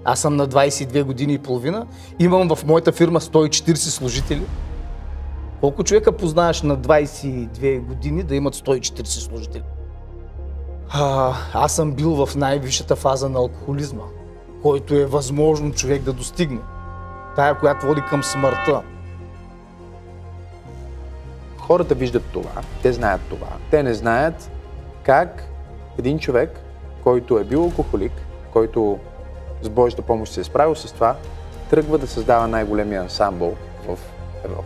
Аз съм на 22 години и половина, имам в моята фирма 140 служители. Колко човека познаваш на 22 години да имат 140 служители? Аз съм бил в най-висшата фаза на алкохолизма, който е възможно човек да достигне. Тая, която води към смъртта. Хората виждат това, те знаят това. Те не знаят как един човек, който е бил алкохолик, който с Божията помощ се е справил с това, тръгва да създава най-големия ансамбъл в Европа.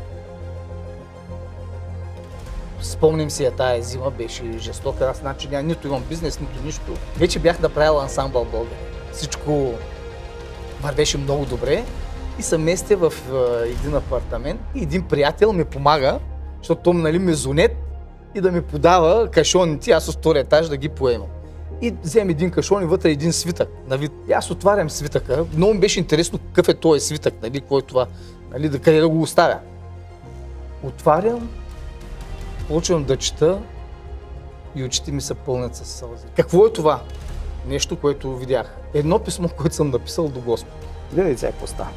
Спомням си, тая зима беше жестока. Аз значи нито имам бизнес, нито нищо. Вече бях направил ансамбъл в България. Всичко вървеше много добре и се местя в един апартамент и един приятел ми помага, защото той ме зонет и да ми подава кашоните, аз от втория етаж да ги поемам. И вземем един кашон и вътре един свитък. Нали? И аз отварям свитъка. Много ми беше интересно какъв е този свитък, нали? Кой е това, нали? Къде да го оставя. Отварям, почвам да чета и очите ми се пълнят със сълзи. Какво е това? Нещо, което видях. Едно писмо, което съм написал до Господ. Гледайте сега какво става.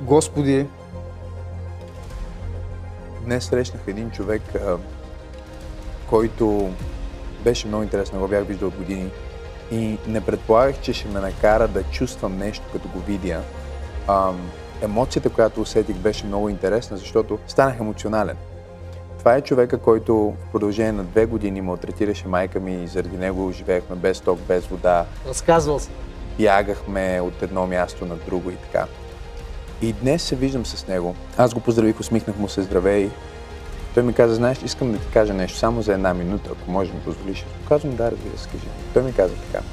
Господи, днес срещнах един човек, който беше много интересен, го бях виждал от години и не предполагах, че ще ме накара да чувствам нещо, като го видя. Емоцията, която усетих, беше много интересна, защото станах емоционален. Това е човека, който в продължение на 2 години малтретираше майка ми и заради него живеехме без ток, без вода. Разказвал се. Бягахме от едно място на друго и така. И днес се виждам с него. Аз го поздравих, усмихнах му се, здравей. Той ми каза, знаеш, искам да ти кажа нещо само за 1 минута, ако можеш да ми позволиш. Казвам, да, разбира се, кажи. Той ми каза така.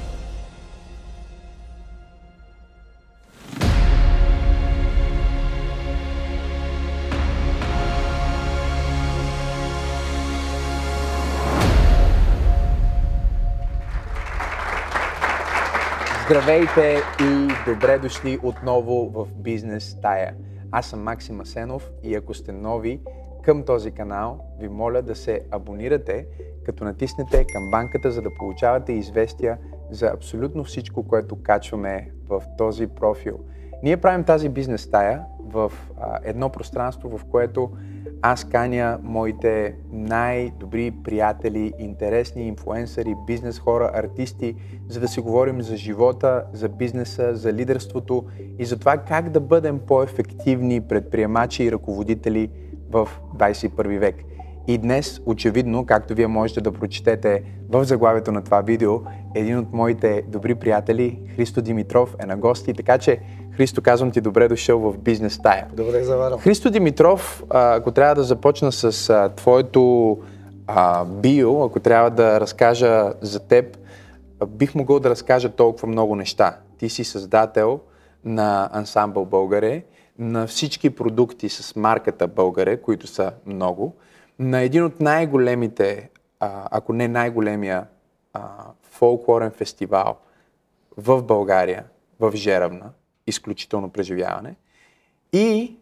Здравейте и добре дошли отново в Бизнес стая. Аз съм Максим Асенов и ако сте нови към този канал, ви моля да се абонирате, като натиснете камбанката, за да получавате известия за абсолютно всичко, което качваме в този профил. Ние правим тази бизнес стая в едно пространство, в което аз каня моите най-добри приятели, интересни инфлуенсъри, бизнес хора, артисти, за да си говорим за живота, за бизнеса, за лидерството и за това как да бъдем по-ефективни предприемачи и ръководители в 21 век. И днес, очевидно, както вие можете да прочетете в заглавието на това видео, един от моите добри приятели, Христо Димитров, е на гости. Така че, Христо, казвам ти добре дошъл в Бизнес стая. Добре заварал. Христо Димитров, ако трябва да започна с твоето био, ако трябва да разкажа за теб, бих могъл да разкажа толкова много неща. Ти си създател на ансамбъл Българе, на всички продукти с марката Българе, които са много, на един от най-големите, ако не най-големия фолклорен фестивал в България, в Жеравна, изключително преживяване. И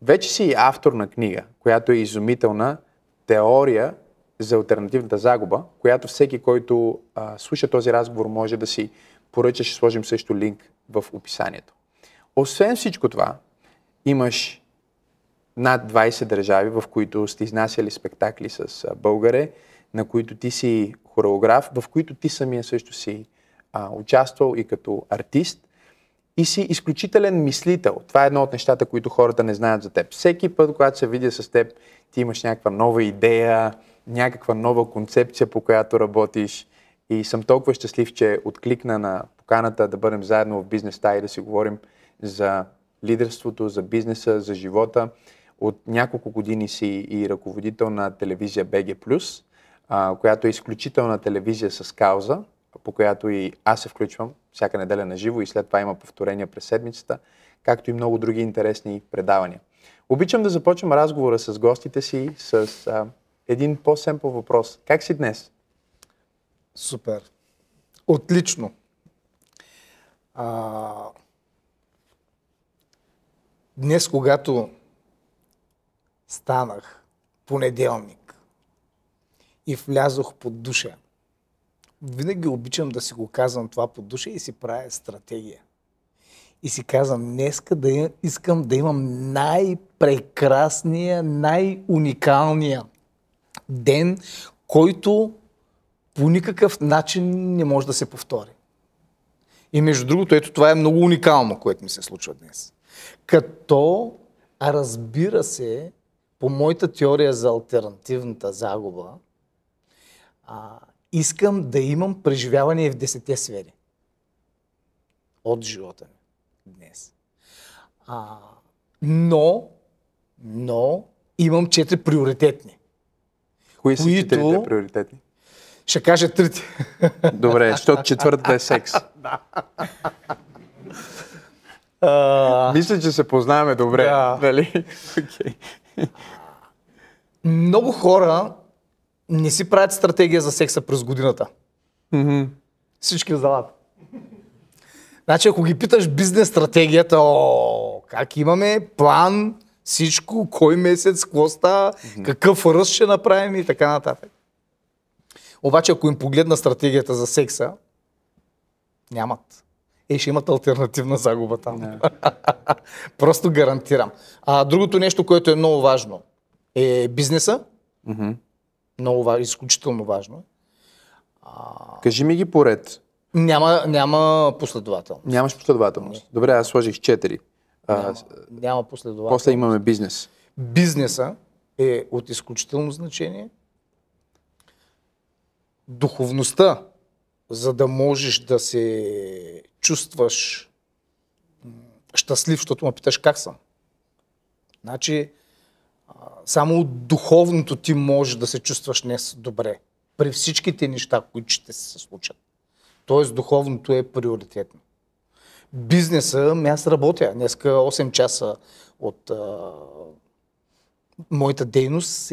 вече си автор на книга, която е изумителна теория за алтернативната загуба, която всеки, който слуша този разговор, може да си поръча. Ще сложим също линк в описанието. Освен всичко това, имаш над 20 държави, в които сте изнасяли спектакли с Българе, на които ти си хореограф, в които ти самия също си участвал и като артист. И си изключителен мислител. Това е едно от нещата, които хората не знаят за теб. Всеки път, когато се видя с теб, ти имаш някаква нова идея, някаква нова концепция, по която работиш. И съм толкова щастлив, че откликна на поканата да бъдем заедно в Бизнес стая и да си говорим за лидерството, за бизнеса, за живота. От няколко години си и ръководител на телевизия BG+, която е изключителна телевизия с кауза, по която и аз се включвам всяка неделя на живо и след това има повторения през седмицата, както и много други интересни предавания. Обичам да започвам разговора с гостите си с един по-семпъл въпрос. Как си днес? Супер. Отлично. Днес, когато станах понеделник и влязох под душа, винаги обичам да си го казвам това по душа и си правя стратегия. И си казвам, днеска искам да имам най-прекрасния, най-уникалния ден, който по никакъв начин не може да се повтори. И между другото, ето това е много уникално, което ми се случва днес. Като, разбира се, по моята теория за алтернативната загуба, искам да имам преживяване в 10 сфери от живота ми днес. Но имам 4 приоритетни. Кои са 4 приоритетни? Ще кажа 3. Добре, защото четвъртата е секс. Мисля, че се познаваме добре. Да. Нали? Okay. Много хора не си правят стратегия за секса през годината. Всички в залата. Значи, ако ги питаш бизнес стратегията, как имаме план, всичко, кой месец, какво става, какъв ръст ще направим и така нататък. Обаче, ако им погледна стратегията за секса, нямат. Ще имат алтернативна загуба там. Просто гарантирам. Другото нещо, което е много важно, е бизнеса. Много важно, изключително важно. Кажи ми ги поред. Няма последователност. Нямаш последователност. Добре, аз сложих 4. Няма последователност. После имаме бизнес. Бизнеса е от изключително значение. Духовността, за да можеш да се чувстваш щастлив, защото ме питаш как съм. Значи, само от духовното ти може да се чувстваш днес добре. При всичките неща, които ще се случат. Тоест, духовното е приоритетно. Бизнеса, аз работя. Днеска 8 часа от моята дейност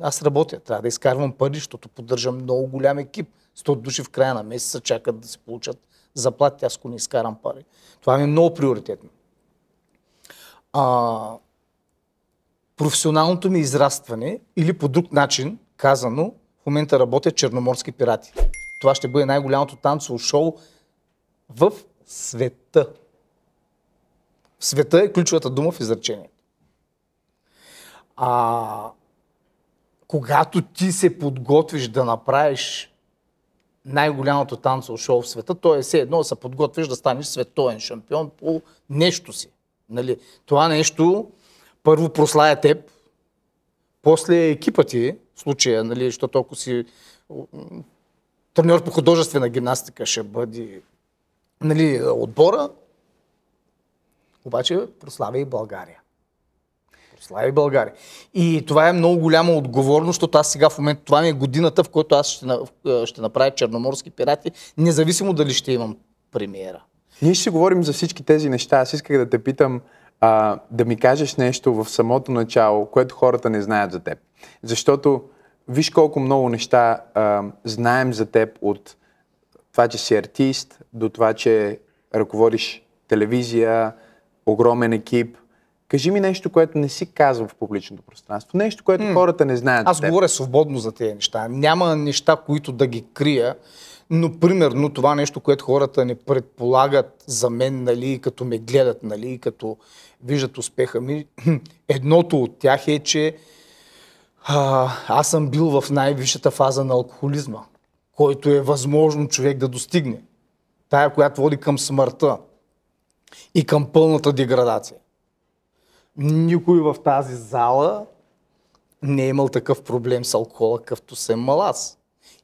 аз работя. Трябва да изкарвам пари, защото поддържам много голям екип. 100 души в края на месеца чакат да се получат заплати, аз ако не изкарам пари. Това ми е много приоритетно. Професионалното ми израстване или по друг начин, казано, в момента работя черноморски пирати. Това ще бъде най-голямото танцово шоу в света. В света е ключовата дума в изречението. Когато ти се подготвиш да направиш най-голямото танцово шоу в света, то е все едно да се подготвиш да станеш световен шампион по нещо си. Нали? Това нещо първо прославя теб, после екипа ти, в случая, нали, защото ако си треньор по художествена гимнастика ще бъде, нали, отбора, обаче прославя и България. Прославя и България. И това е много голяма отговорност, защото аз сега в момента, това ми е годината, в която аз ще направя черноморски пирати, независимо дали ще имам премиера. Ние ще си говорим за всички тези неща. Аз исках да те питам да ми кажеш нещо в самото начало, което хората не знаят за теб. Защото виж колко много неща знаем за теб, от това, че си артист, до това, че ръководиш телевизия, огромен екип. Кажи ми нещо, което не си казва в публичното пространство. Нещо, което хората не знаят за теб. Аз говоря свободно за тези неща. Няма неща, които да ги крия. Но, примерно, това нещо, което хората не предполагат за мен, нали, като ме гледат, нали, като виждат успеха ми, едното от тях е, че аз съм бил в най-висшата фаза на алкохолизма, който е възможно човек да достигне. Тая, която води към смъртта и към пълната деградация. Никой в тази зала не е имал такъв проблем с алкохола, какъвто съм имал аз.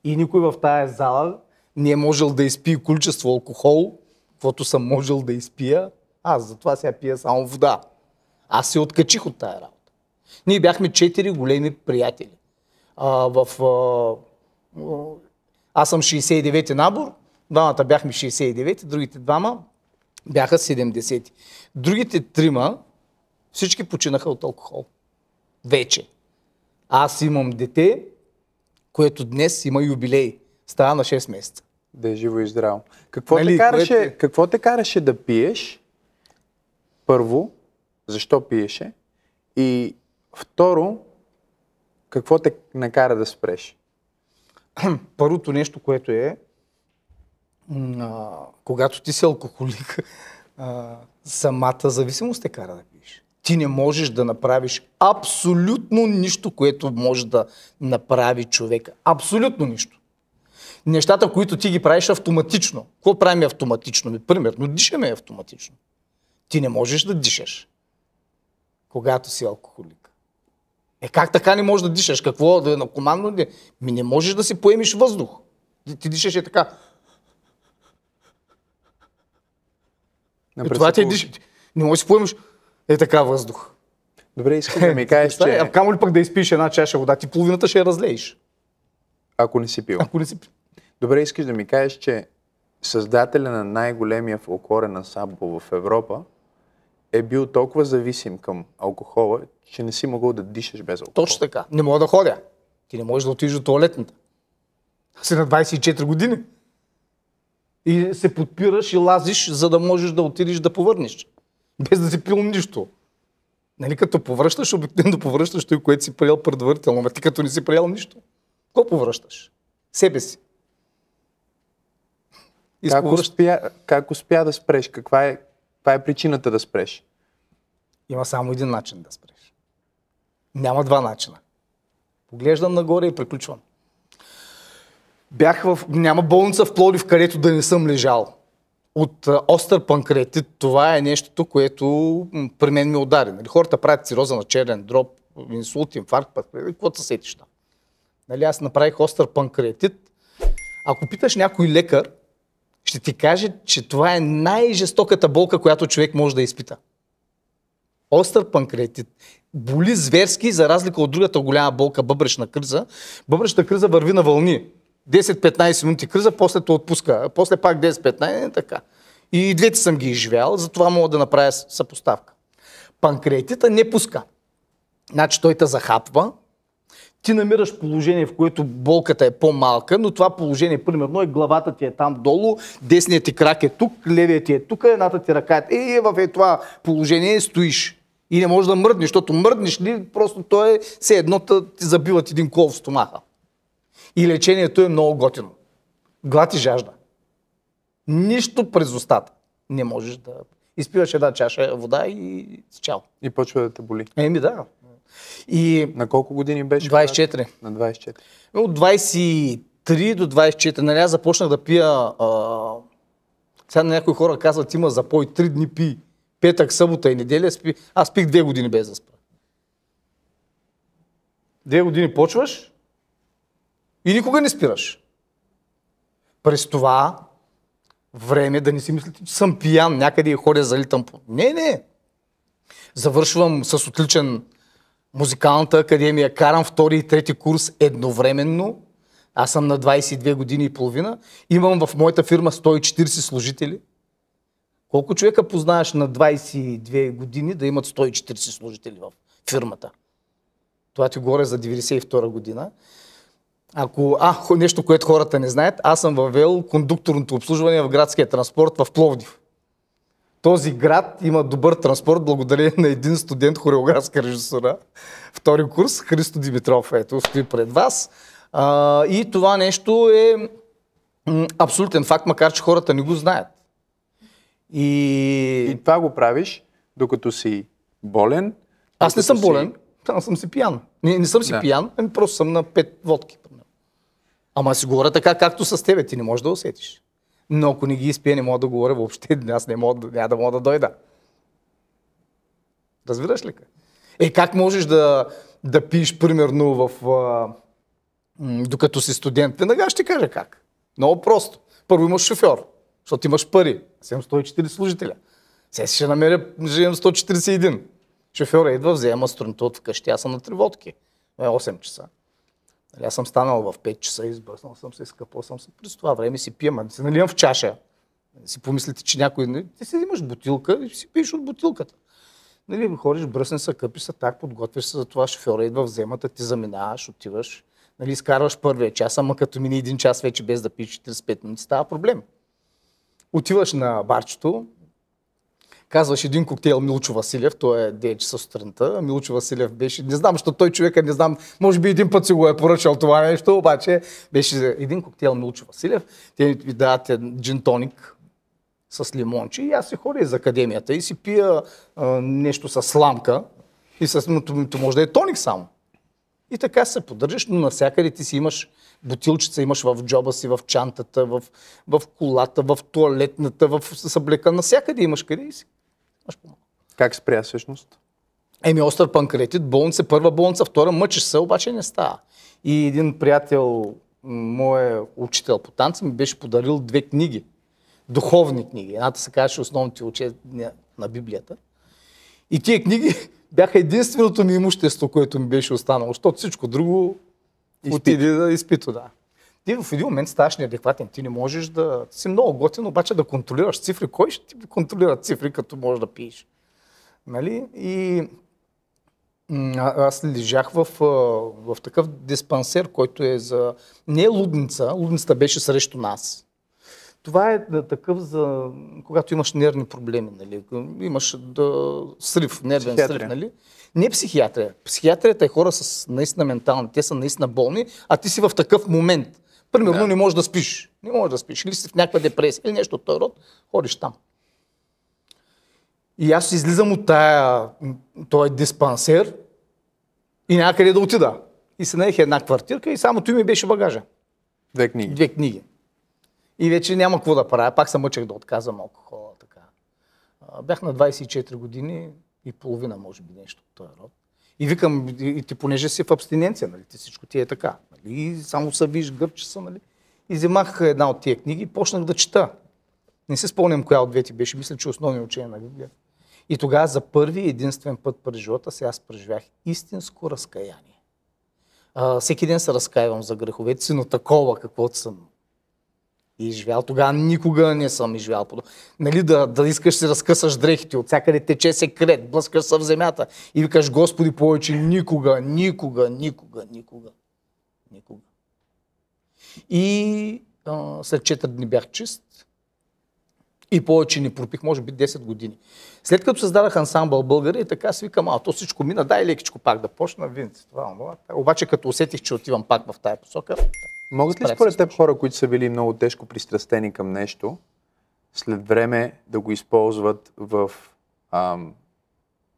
И никой в тази зала не е можел да изпие количество алкохол, каквото съм можел да изпия. Аз затова сега пия само вода. Аз се откачих от тая работа. Ние бяхме 4 големи приятели. Аз съм 69-ти набор, двамата бяхме 69-ти, другите двама бяха 70-ти. Другите трима всички починаха от алкохол. Вече. Аз имам дете, което днес има юбилей. Става на 6 месеца. Да е живо и здраво. Какво те караше да пиеш? Първо, защо пиеше? И второ, какво те накара да спреш? Първото нещо, което е, Когато ти си алкохолик, самата зависимост те кара да пиеш. Ти не можеш да направиш абсолютно нищо, което може да направи човека. Абсолютно нищо. Нещата, които ти ги правиш автоматично. Какво правим автоматично? Примерно, дишаме автоматично. Ти не можеш да дишаш, когато си алкохолик. Как така не можеш да дишаш? Какво? Да е на командно ли? Не можеш да си поемиш въздух. Ти дишаш така. Това ти дишаш. Не можеш да си поемиш така въздух. Добре, искам да ми кажеш, че... Камо ли пък да изпиеш една чаша вода, ти половината ще я разлееш. Ако не си пил. Добре, искаш да ми кажеш, че създателя на най-големия фолклорен ансамбъл в Европа е бил толкова зависим към алкохола, че не си могъл да дишаш без алкохол. Точно така. Не мога да ходя. Ти не можеш да отидеш до тоалетната. Си на 24 години. И се подпираш и лазиш, за да можеш да отидеш да повърнеш. Без да си пил нищо. Нали, като повръщаш, обикновено повръщаш той, което си приел предварително. Но ти като не си приел нищо, какво повръщаш? Себе си. Как успя да спреш? Каква е причината да спреш? Има само един начин да спреш. Няма два начина. Поглеждам нагоре и приключвам. Няма болница в Пловдив, където да не съм лежал. От остър панкреатит, това е нещото, което при мен ми удари. Нали, хората правят цироза на черен дроб, инсулт, инфаркт, каквото се сетиш там. Нали, аз направих остър панкреатит. Ако питаш някой лекар, ще ти каже, че това е най-жестоката болка, която човек може да изпита. Остър панкреатит. Боли зверски, за разлика от другата голяма болка, бъбречна криза. Бъбречната криза върви на вълни. 10-15 минути криза, после те отпуска. После пак 10-15, така. И двете съм ги изживял, затова мога да направя съпоставка. Панкреатита не пуска. Значи той те захапва, ти намираш положение, в което болката е по-малка, но това положение, примерно, главата ти е там долу, десният ти крак е тук, левият ти е тук, едната ти ръка е в това положение стоиш. И не можеш да мръднеш, защото мръднеш ли, просто то е все едно ти забиват един кол в стомаха. И лечението е много готино. Глад и жажда. Нищо през устата не можеш да... Изпиваш една чаша вода и чао. И почва да те боли. Да. И... На колко години беше? 24. На 24. От 23 до 24. Нали, аз започнах да пия... Сега някои хора казват, има запой, 3 дни пи. Петък, събота и неделя спи. Аз пих 2 години без да спра. 2 години почваш и никога не спираш. През това време да не си мислите, че съм пиян, някъде и ходя залитам по... Не. Завършвам с отличен музикалната академия, карам втори и трети курс едновременно. Аз съм на 22 години и половина. Имам в моята фирма 140 служители. Колко човека познаваш на 22 години да имат 140 служители в фирмата? Това ти говоря за 92 година. Нещо, което хората не знаят, аз съм въвел кондукторното обслужване в градския транспорт в Пловдив. Този град има добър транспорт благодарение на един студент хореографска режисура. Втори курс, Христо Димитров, ето, стои пред вас. И това нещо е абсолютен факт, макар че хората не го знаят. И това го правиш, докато си болен? Аз не съм болен, аз съм си пиян. Не съм си пиян, просто съм на 5 водки. Ама си говоря така, както с тебе, ти не можеш да усетиш. Но ако не ги изпия, не мога да говоря въобще, аз няма да мога да дойда. Разбираш ли? Как можеш да пиеш, примерно, докато си студент? Веднага ще ти кажа как. Много просто. Първо имаш шофьор, защото имаш пари. Аз имам 140 служителя. Сега ще намеря, имам 141. Шофьора идва, взема струната от вкъщи, аз съм на 3 водки. 8 часа. Аз съм станал в 5 часа, избърснал съм се, изкъпал съм се. През това време си пия, се наливам в чаша. Си помислите, че някой... Ти си имаш бутилка и си пиеш от бутилката. Нали, ходиш, бръсне се, къпи се, так, подготвиш се за това, шофьора идва, вземата, ти заминаваш, отиваш. Нали, изкарваш първия час, ама като мине 1 час вече без да пиеш 45 минути, става проблем. Отиваш на барчето, Казваш един коктейл Милчо Василев, той е 9 часа сутринта. Милчо Василев беше, не знам, защото той човека, не знам, може би един път си го е поръчал това нещо, обаче беше един коктейл Милчо Василев. Те ви дават джин тоник с лимонче и аз си ходя из академията и си пия нещо с сламка и то може да е тоник само. И така се поддържаш, но навсякъде ти си имаш бутилчица, имаш в джоба си, в чантата, в колата, в туалетната, в съблека, навсякъде имаш къде и си. Как спря всъщност? Остър панкреатит, болница, първа болница, втора, мъчиш се, обаче не става. И един приятел, мой учител по танци, ми беше подарил 2 книги, духовни книги. Едната се казваше Основните учения на Библията. И тия книги бяха единственото ми имущество, което ми беше останало, защото всичко друго отиде да изпито, да. Ти в един момент ставаш неадекватен, ти не можеш да... Ти си много готин, обаче да контролираш цифри. Кой ще ти контролира цифри, като можеш да пиеш? Нали? И аз лежах в такъв диспансер, който е за... Не е лудница, лудницата беше срещу нас. Това е такъв за... Когато имаш нервни проблеми, нали? Имаш срив, нервен срив, нали? Не психиатрия. Психиатрията е хора с наистина ментални, те са наистина болни, а ти си в такъв момент. Примерно не можеш да спиш. Не можеш да спиш. Или си в някаква депресия, или нещо от този род, ходиш там. И аз излизам от този диспансер и някъде да отида. И се наех една квартирка и само той ми беше багажа. 2 книги. 2 книги. И вече няма какво да правя. Пак се мъчех да отказвам алкохола. Така. Бях на 24 години и половина, може би, нещо от този род. И викам, и ти понеже си в абстиненция, нали, ти всичко ти е така. Нали, и само се виж, гърче са, нали. И вземах една от тия книги и почнах да чета. Не се спомням коя от двете беше, мисля, че Основни учения на Библия. И тогава за първи единствен път през живота си аз преживях истинско разкаяние. Всеки ден се разкаивам за греховете си, но такова, каквото съм изживял. Тогава никога не съм изживял. Нали, да искаш си разкъсаш дрехите, от всякъде тече секрет, блъскаш се в земята и викаш, Господи, повече никога, никога, никога, никога, никога. И след 4 дни бях чист и повече не пропих, може би 10 години. След като създадах ансамбъл България, и така си викам, то всичко мина, дай лекичко пак да почна, винци, това. Обаче като усетих, че отивам пак в тая посока. Могат ли според теб хора, които са били много тежко пристрастени към нещо, след време да го използват в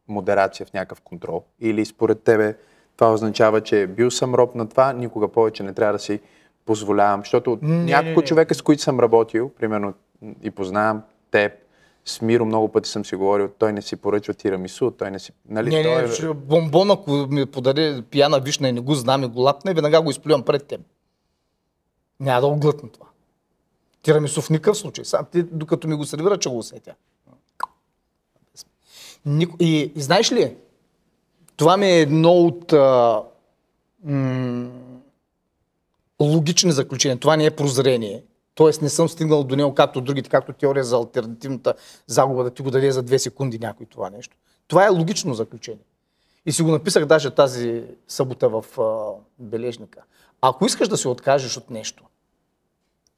модерация, в някакъв контрол? Или според тебе това означава, че бил съм роб на това, никога повече не трябва да си позволявам? Защото няколко човека, с които съм работил, примерно и познавам теб, с Миро много пъти съм си говорил, той не си поръчва тирамису, той не си... Нали, бомбон, ако ми подаде пияна вишна и не го знам и го лапне, веднага го изплювам пред теб. Няма да го глътна това. Тирамису в никакъв случай. Сам ти, докато ми го сервира, че го усетя. И знаеш ли, това ми е едно от логични заключения. Това не е прозрение. Тоест не съм стигнал до него както другите, както теория за алтернативната загуба, да ти го даде за 2 секунди някой това нещо. Това е логично заключение. И си го написах даже тази събота в бележника. Ако искаш да се откажеш от нещо,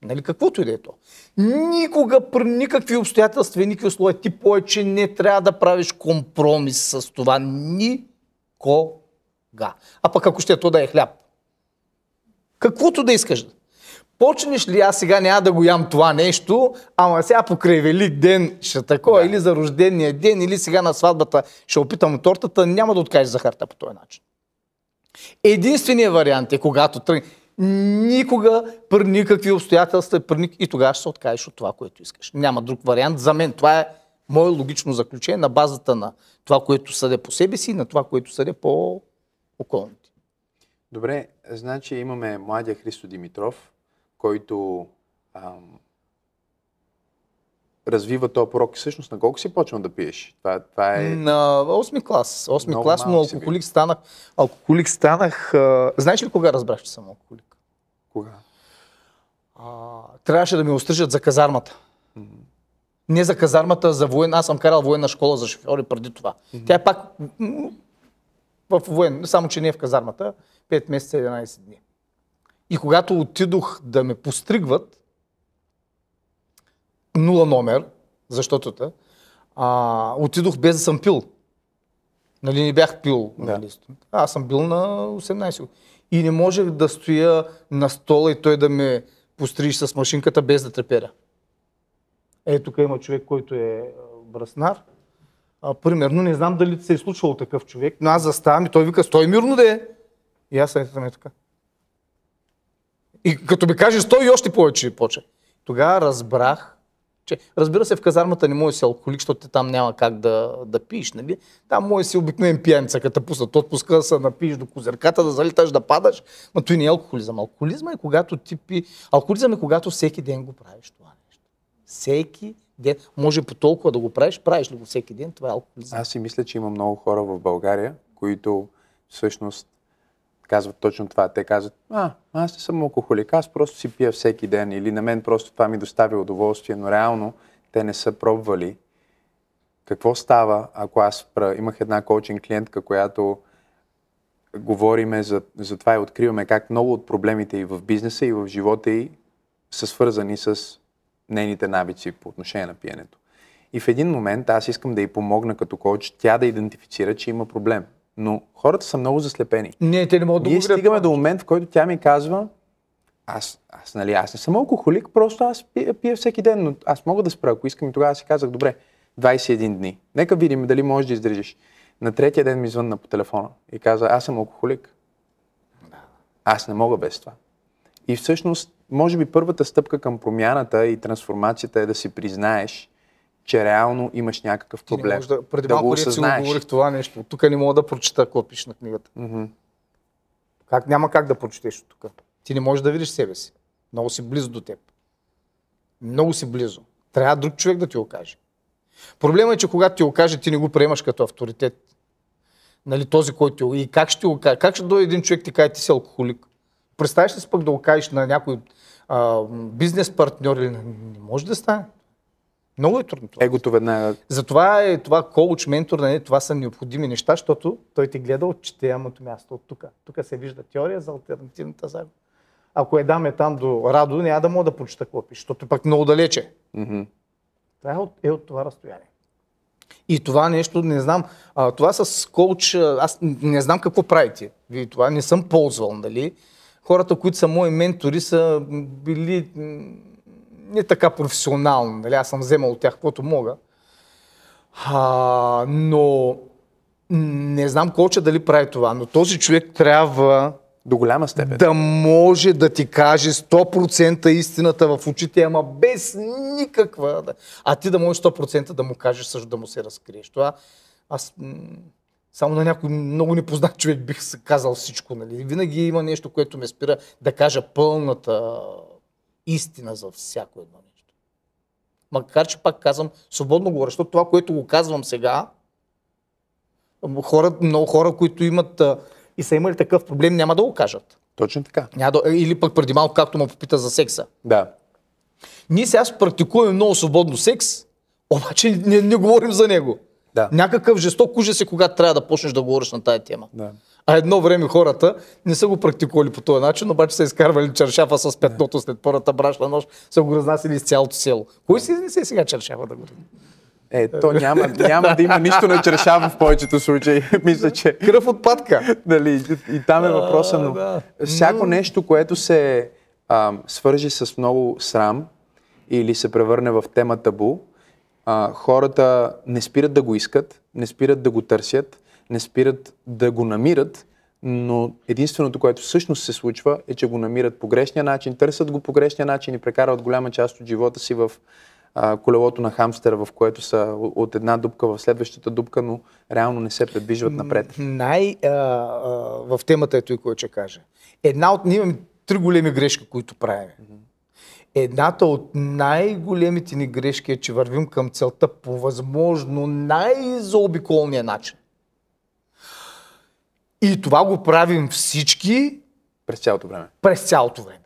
нали, каквото и да е то, никога при никакви обстоятелства и никакви условия ти повече не трябва да правиш компромис с това. Никога. А пък ако ще то да е хляб. Каквото да искаш. Почнеш ли аз сега няма да го ям това нещо, ама сега покрай Велик ден ще такова, или за рождения ден, или сега на сватбата ще опитам тортата, няма да откажеш захарта по този начин. Единственият вариант е, когато тръгне, никога, при никакви обстоятелства, и тогава ще се откажеш от това, което искаш. Няма друг вариант. За мен това е мое логично заключение на базата на това, което съдя по себе си и на това, което съдя по околните. Добре, значи имаме младия Христо Димитров, който развива този порок. Всъщност на колко си почнал да пиеш? Това е... На 8 клас. 8 клас, но алкохолик станах. Знаеш ли кога разбрах, че съм алкохолик? Кога? Трябваше да ме острижат за казармата. Не за казармата, за военна. Аз съм карал военна школа за шофьори преди това. Тя е пак в военна, само че не е в казармата. 5 месеца и 11 дни. И когато отидох да ме постригват, 0 номер, защото Отидох без да съм пил. Нали, не бях пил. Да. Нали. Аз съм бил на 18 години. И не можех да стоя на стола и той да ме постриж с машинката без да треперя. Тук има човек, който е браснар. Примерно, не знам дали се е случвало такъв човек, но аз заставам и той вика, стой мирно да е. И аз съм така. И като ми каже, стой и още повече почва. Тогава разбрах, че, разбира се, в казармата не може да си алкохолик, защото там няма как да пиеш, нали? Там може да си обикновен пияница, като те пуснат отпуска, да се напиеш до козирката, да залиташ, да падаш, но той не е алкохолизъм. Алкохолизъм е когато Алкохолизъм е когато всеки ден го правиш това нещо. Всеки ден. Може по толкова да го правиш ли го всеки ден, това е алкохолизъм. Аз си мисля, че има много хора в България, които всъщност казват точно това. Те казват, аз не съм алкохолик, аз просто си пия всеки ден или на мен просто това ми доставя удоволствие, но реално те не са пробвали. Какво става, ако аз имах една коучинг клиентка, която говориме за това и откриваме как много от проблемите и в бизнеса, и в живота й са свързани с нейните навици по отношение на пиенето. И в един момент аз искам да й помогна като коуч, тя да идентифицира, че има проблем. Но хората са много заслепени. Не, те не могат да го Ние видят. стигаме до момент, в който тя ми казва, аз не съм алкохолик, просто аз пия всеки ден, но аз мога да спра, ако искам. И тогава си казах, добре, 21 дни. Нека видим дали можеш да издържиш. На третия ден ми звънна по телефона и каза, аз съм алкохолик. Аз не мога без това. И всъщност, може би първата стъпка към промяната и трансформацията е да си признаеш, че реално имаш някакъв проблем. Преди да малко го си го осъзнаеш. говорих това нещо. Тук не мога да прочита какво пише на книгата. Няма как да прочетеш от тук. Ти не можеш да видиш себе си. Много си близо до теб. Много си близо. Трябва друг човек да ти го каже. Проблемът е, че когато ти го каже, ти не го приемаш като авторитет. Нали, този, който и как ще го каже? Как ще дойде един човек ти каже, ти си алкохолик? Представиш ли си пък да го кажеш на някой бизнес партньор или не може да стане? Много е трудно това. Егото веднага. Затова е това коуч, ментор, нали, това са необходими неща, защото той ти гледа от четеямото място от тук. Тук се вижда теория за алтернативната загуба. Ако я даме там до Радо, няма да мога да прочита какво пише, защото пък много далече. Това е от това разстояние. И това нещо, не знам, това с коуч, аз не знам какво правите. Вие това не съм ползвал, нали? Хората, които са мои ментори, са били не така професионално, нали? Аз съм вземал от тях каквото мога. Но не знам коуча дали прави това, но този човек трябва До голяма степен. да може да ти каже 100% истината в очите, ама без никаква. А ти да можеш 100% да му кажеш, също да му се разкриеш. Това аз само на някой много непознат човек бих казал всичко. Нали? Винаги има нещо, което ме спира да кажа пълната истина за всяко едно нещо. Макар че пак казвам, свободно говоря, защото това, което го казвам сега, много хора, които имат и са имали такъв проблем, няма да го кажат. Точно така. Или пък преди малко, както ме попита за секса. Да. Ние сега практикуваме много свободно секс, обаче не говорим за него. Да. Някакъв жесток ужас е, когато трябва да почнеш да говориш на тая тема. Да. А едно време хората не са го практикували по този начин, обаче са изкарвали чершафа с петното след първата брашна нощ, са го разнасили из цялото село. Кой си изнесе сега чершафа да го разни? То няма да има нищо на чершава в повечето случаи. Мисля, че... Кръв от патка. Дали, и там е въпроса, но всяко нещо, което се свържи с много срам или се превърне в тема табу, хората не спират да го искат, не спират да го търсят, не спират да го намират, но единственото, което всъщност се случва, е, че го намират по грешния начин, търсят го по грешния начин и прекарват голяма част от живота си в колелото на хамстера, в което са от една дупка в следващата дупка, но реално не се предвижват напред. В темата е той, който ще кажа. Ние имаме 3 големи грешки, които правим. Едната от най-големите ни грешки е, че вървим към целта по възможно най-заобиколния начин. И това го правим всички През цялото време. През цялото време.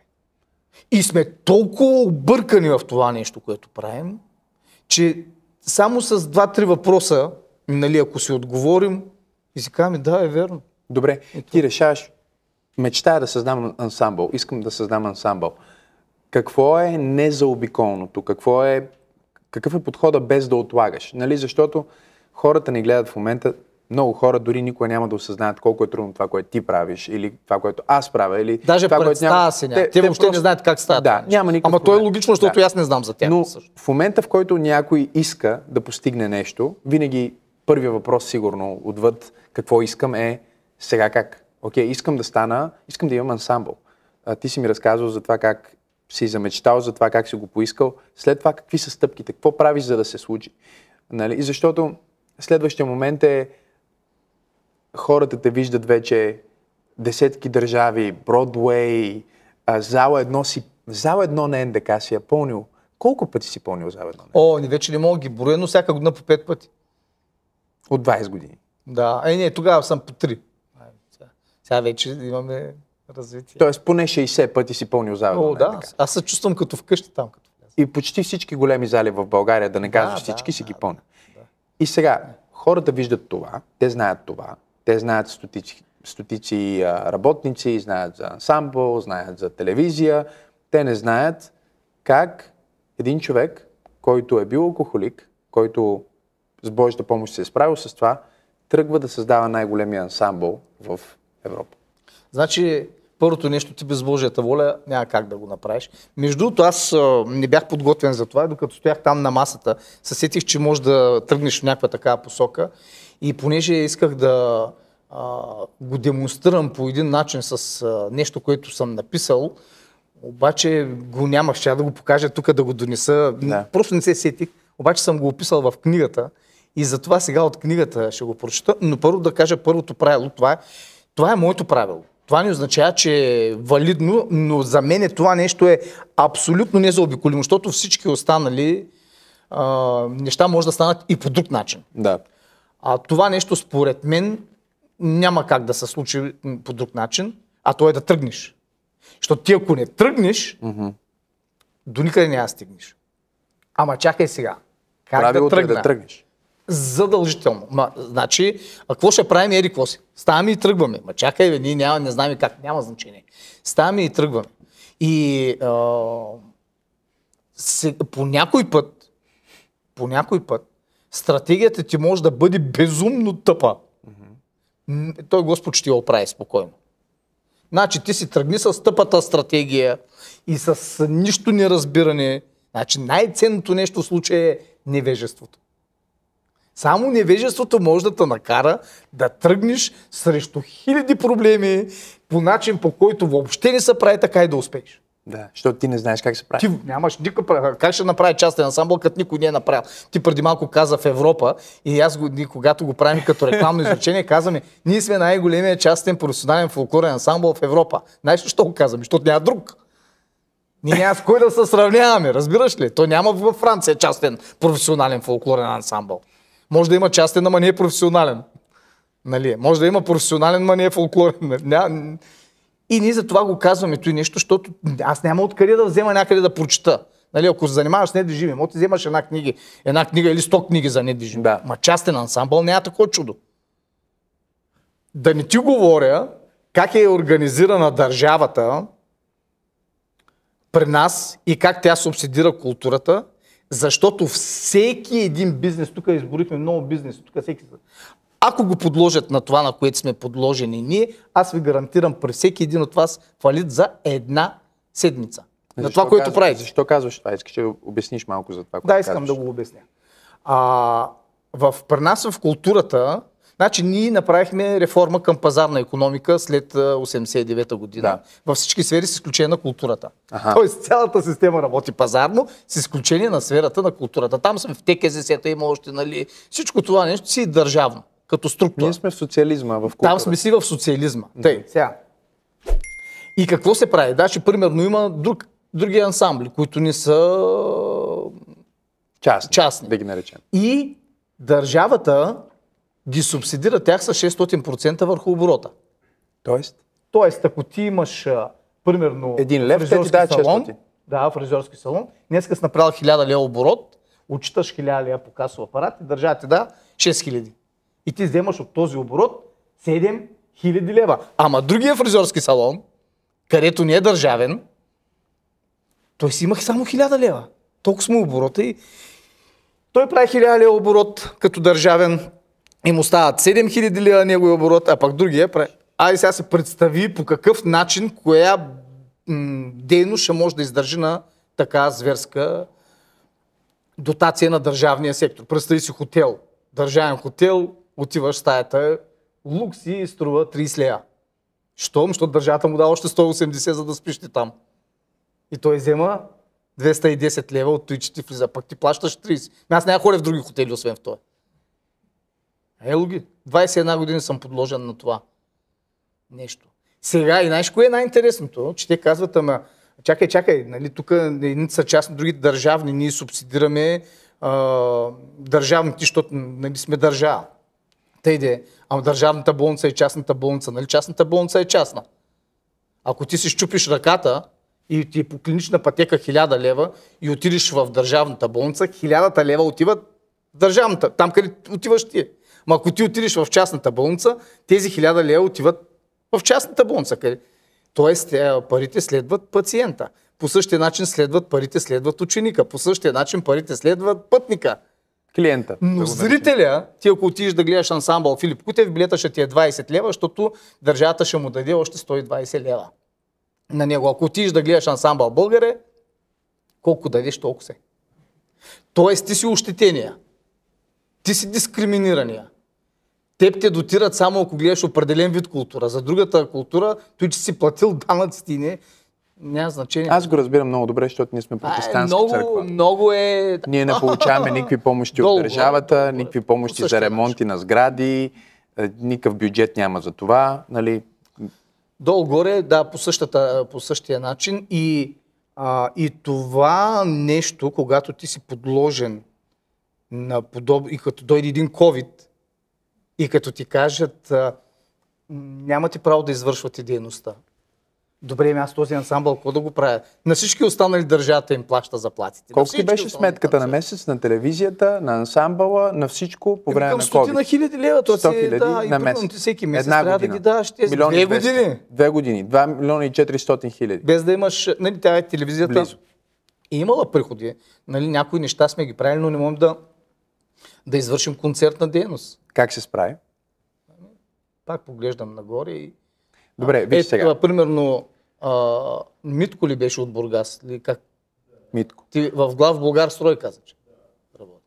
И сме толкова объркани в това нещо, което правим, че само с 2-3 въпроса, нали, ако си отговорим и си казваме, да, е верно. Добре, ти решаваш, мечтая да създам ансамбъл, искам да създам ансамбъл. Какво е незаобиколното? Какъв е подхода без да отлагаш? Нали? Защото хората ни гледат в момента, много хора дори никога няма да осъзнаят колко е трудно това, което ти правиш, или това, което аз правя, или даже това, което няма... си няма. Те въобще не знаят как става. Да, няма никакъв Ама то е проблем. логично, защото аз не знам за тях. Но в момента, в който някой иска да постигне нещо, винаги първият въпрос, сигурно, отвъд какво искам е сега как. Окей, искам да имам ансамбъл. Ти си ми разказвал за това как си замечтал, за това как си го поискал. След това какви са стъпките, какво правиш, за да се случи. Нали? Защото следващия момент е хората те виждат вече десетки държави, Бродвей, зала едно на НДК си е пълнил. Колко пъти си пълнил зала едно? О, ни вече не мога ги броя, но всяка година по 5 пъти. От 20 години. Да, не, тогава съм по 3. Сега вече имаме развитие. Тоест поне 60 пъти си пълнил зала едно. О, да, аз се чувствам като вкъщи там. Като и почти всички големи зали в България, да не кажа всички, си ги пълнят. Да. И сега, хората виждат това, те знаят това, те знаят стотици работници, знаят за ансамбъл, знаят за телевизия, те не знаят как един човек, който е бил алкохолик, който с Божията помощ се е справил с това, тръгва да създава най-големия ансамбъл в Европа. Значи, първото нещо, ти без Божията воля няма как да го направиш. Между другото, аз не бях подготвен за това, докато стоях там на масата, се сетих, че може да тръгнеш в някаква такава посока и понеже исках да го демонстрирам по един начин с нещо, което съм написал, обаче го нямах, ще да го покажа тук, да го донеса. Да. Просто не се сетих, обаче съм го описал в книгата и затова сега от книгата ще го прочета, но първо да кажа първото правило, това е моето правило. Това не означава, че е валидно, но за мен това нещо е абсолютно незаобиколимо, защото всички останали неща може да станат и по друг начин. Да. Това нещо според мен няма как да се случи по друг начин, а то е да тръгнеш. Защото ти ако не тръгнеш, до никъде няма да стигнеш. Ама чакай сега. Как правилото да тръгна? Е да тръгнеш. Задължително. Значи, а какво ще правим, еди, какво си? Ставаме и тръгваме. Чакай, ние не знаем как, няма значение. Ставаме и тръгваме. И по някой път, стратегията ти може да бъде безумно тъпа. Той Господ ще я оправи спокойно. Значи ти си тръгни с тъпата стратегия и с нищо неразбиране. Значи най-ценното нещо в случая е невежеството. Само невежеството може да те накара да тръгнеш срещу хиляди проблеми по начин, по който въобще не се прави така и да успееш. Да, защото ти не знаеш как се прави. Ти нямаш никакъв. Как ще направи частен ансамбъл, като никой не е направил? Ти преди малко каза в Европа и аз когато го правим като рекламно изречение, казваме, ние сме най-големият частен професионален фолклорен ансамбъл в Европа. Знаеш ли, що го казваме? Защото няма друг. Ние няма с кой да се сравняваме, разбираш ли? То няма във Франция частен професионален фолклорен ансамбъл. Може да има частен, ама не е професионален. Нали? Може да има професионален, ама не е фолклорен. И ние за това го казваме той нещо, защото аз няма откъде да взема някъде да прочета. Нали, ако се занимаваш с недвижими имоти, вземаш една книга или 100 книги за недвижими. Да. Ма частен ансамбъл няма такова чудо. Да не ти говоря как е организирана държавата при нас и как тя субсидира културата, защото всеки един бизнес, тук изборихме много бизнес, тук всеки... Ако го подложат на това, на което сме подложени ние, аз ви гарантирам при всеки един от вас фалит за една седмица. На това, което правите. Защо казваш това? Искаш да обясниш малко за това, което Да, искам да го обясня. При нас в културата, значи ние направихме реформа към пазарна икономика след 89-та година. Да. Във всички сфери с изключение на културата. Тоест цялата система работи пазарно с изключение на сферата на културата. Там сме в ТКЗС-та, има още, нали, всичко това нещо си е държавно. Като структура. Ние сме в социализма, в културата. Там сме си в социализма. Тъй, сега. И какво се прави? Значи, примерно, има други ансамбли, които не са частни. Да ги наречем. И държавата ги субсидира тях с 600% върху оборота. Тоест, ако ти имаш, примерно, 1 лев, те ти дадат 600. Да, фризьорски салон. Днеска си направил 1000 лева оборот, отчиташ 1000 лева по касов апарат и държавата да 6000. И ти вземаш от този оборот 7000 лева. Ама другия фризьорски салон, където не е държавен, той си имах само 1000 лева. Толкова сме оборота Той прави 1000 лева оборот като държавен и му стават 7000 лева неговия оборот, а пък другия прави. Айде сега се представи по какъв начин, коя дейност ще може да издържи на така зверска дотация на държавния сектор. Представи си хотел, държавен хотел, отиваш в стаята, лукс и струва 30 лева. Щом? Защото държавата му дава още 180, за да спиш ти там. И той взема 210 лева от той, че ти влиза, пък ти плащаш 30. Аз няма ходя в други хотели, освен в това. Ело ги, 21 години съм подложен на това нещо. Сега и знаеш кое е най-интересното, че те казват, ама чакай, нали, тук едните са частни, другите държавни, ние субсидираме държавните, защото нали, сме държава. Тъй де, ама държавната болница е частната болница, нали частната болница е частна. Ако ти си щупиш ръката и ти е по клинична пътека 1000 лева и отидеш в държавната болница, 1000 лева отиват в държавната, там къде отиваш ти. Ама ако ти отидеш в частната болница, тези 1000 лева отиват в частната болница. Къде? Тоест парите следват пациента. По същия начин парите следват ученика. По същия начин парите следват пътника. Клиента. Но зрителя, ти ако отидеш да гледаш ансамбъл Филип Кутев, билета ще ти е 20 лева, защото държавата ще му даде още 120 лева на него. Ако отидеш да гледаш ансамбъл Българе, колко дадеш, толкова се. Тоест ти си ощетения. Ти си дискриминирания. Теб те дотират само ако гледаш определен вид култура. За другата култура, той че си платил данъците и няма значение. Аз го разбирам много добре, защото ние сме протестантска църква. Много е... Ние не получаваме никакви помощи от държавата, никакви помощи за ремонти на сгради, никакъв бюджет няма за това. Нали? Долу-горе, да, по същия начин. И това нещо, когато ти си подложен на и като дойде един COVID, и като ти кажат, нямате право да извършвате дейността. Добре, аз този ансамбъл, какво да го правя? На всички останали държавата им плаща заплатите. Колко ти беше сметката на месец, на телевизията, на ансамбъла, на всичко по време на COVID? Към 100 000 лева. 100 000 на месец. Ти всеки месец трябва да ги даваш тези 2 години. 2 години. 2 милиона и 400 хиляди. Без да имаш, нали, тя е телевизията. Близо. И имала приходи. Нали, някои неща сме ги правили, но не можем да извършим концертна дейност. Как се справи? Пак поглеждам нагоре и... Добре, виж сега. Примерно, Митко ли беше от Бургас? Или как? Митко. Ти в Глав Булгарстрой каза, че работи.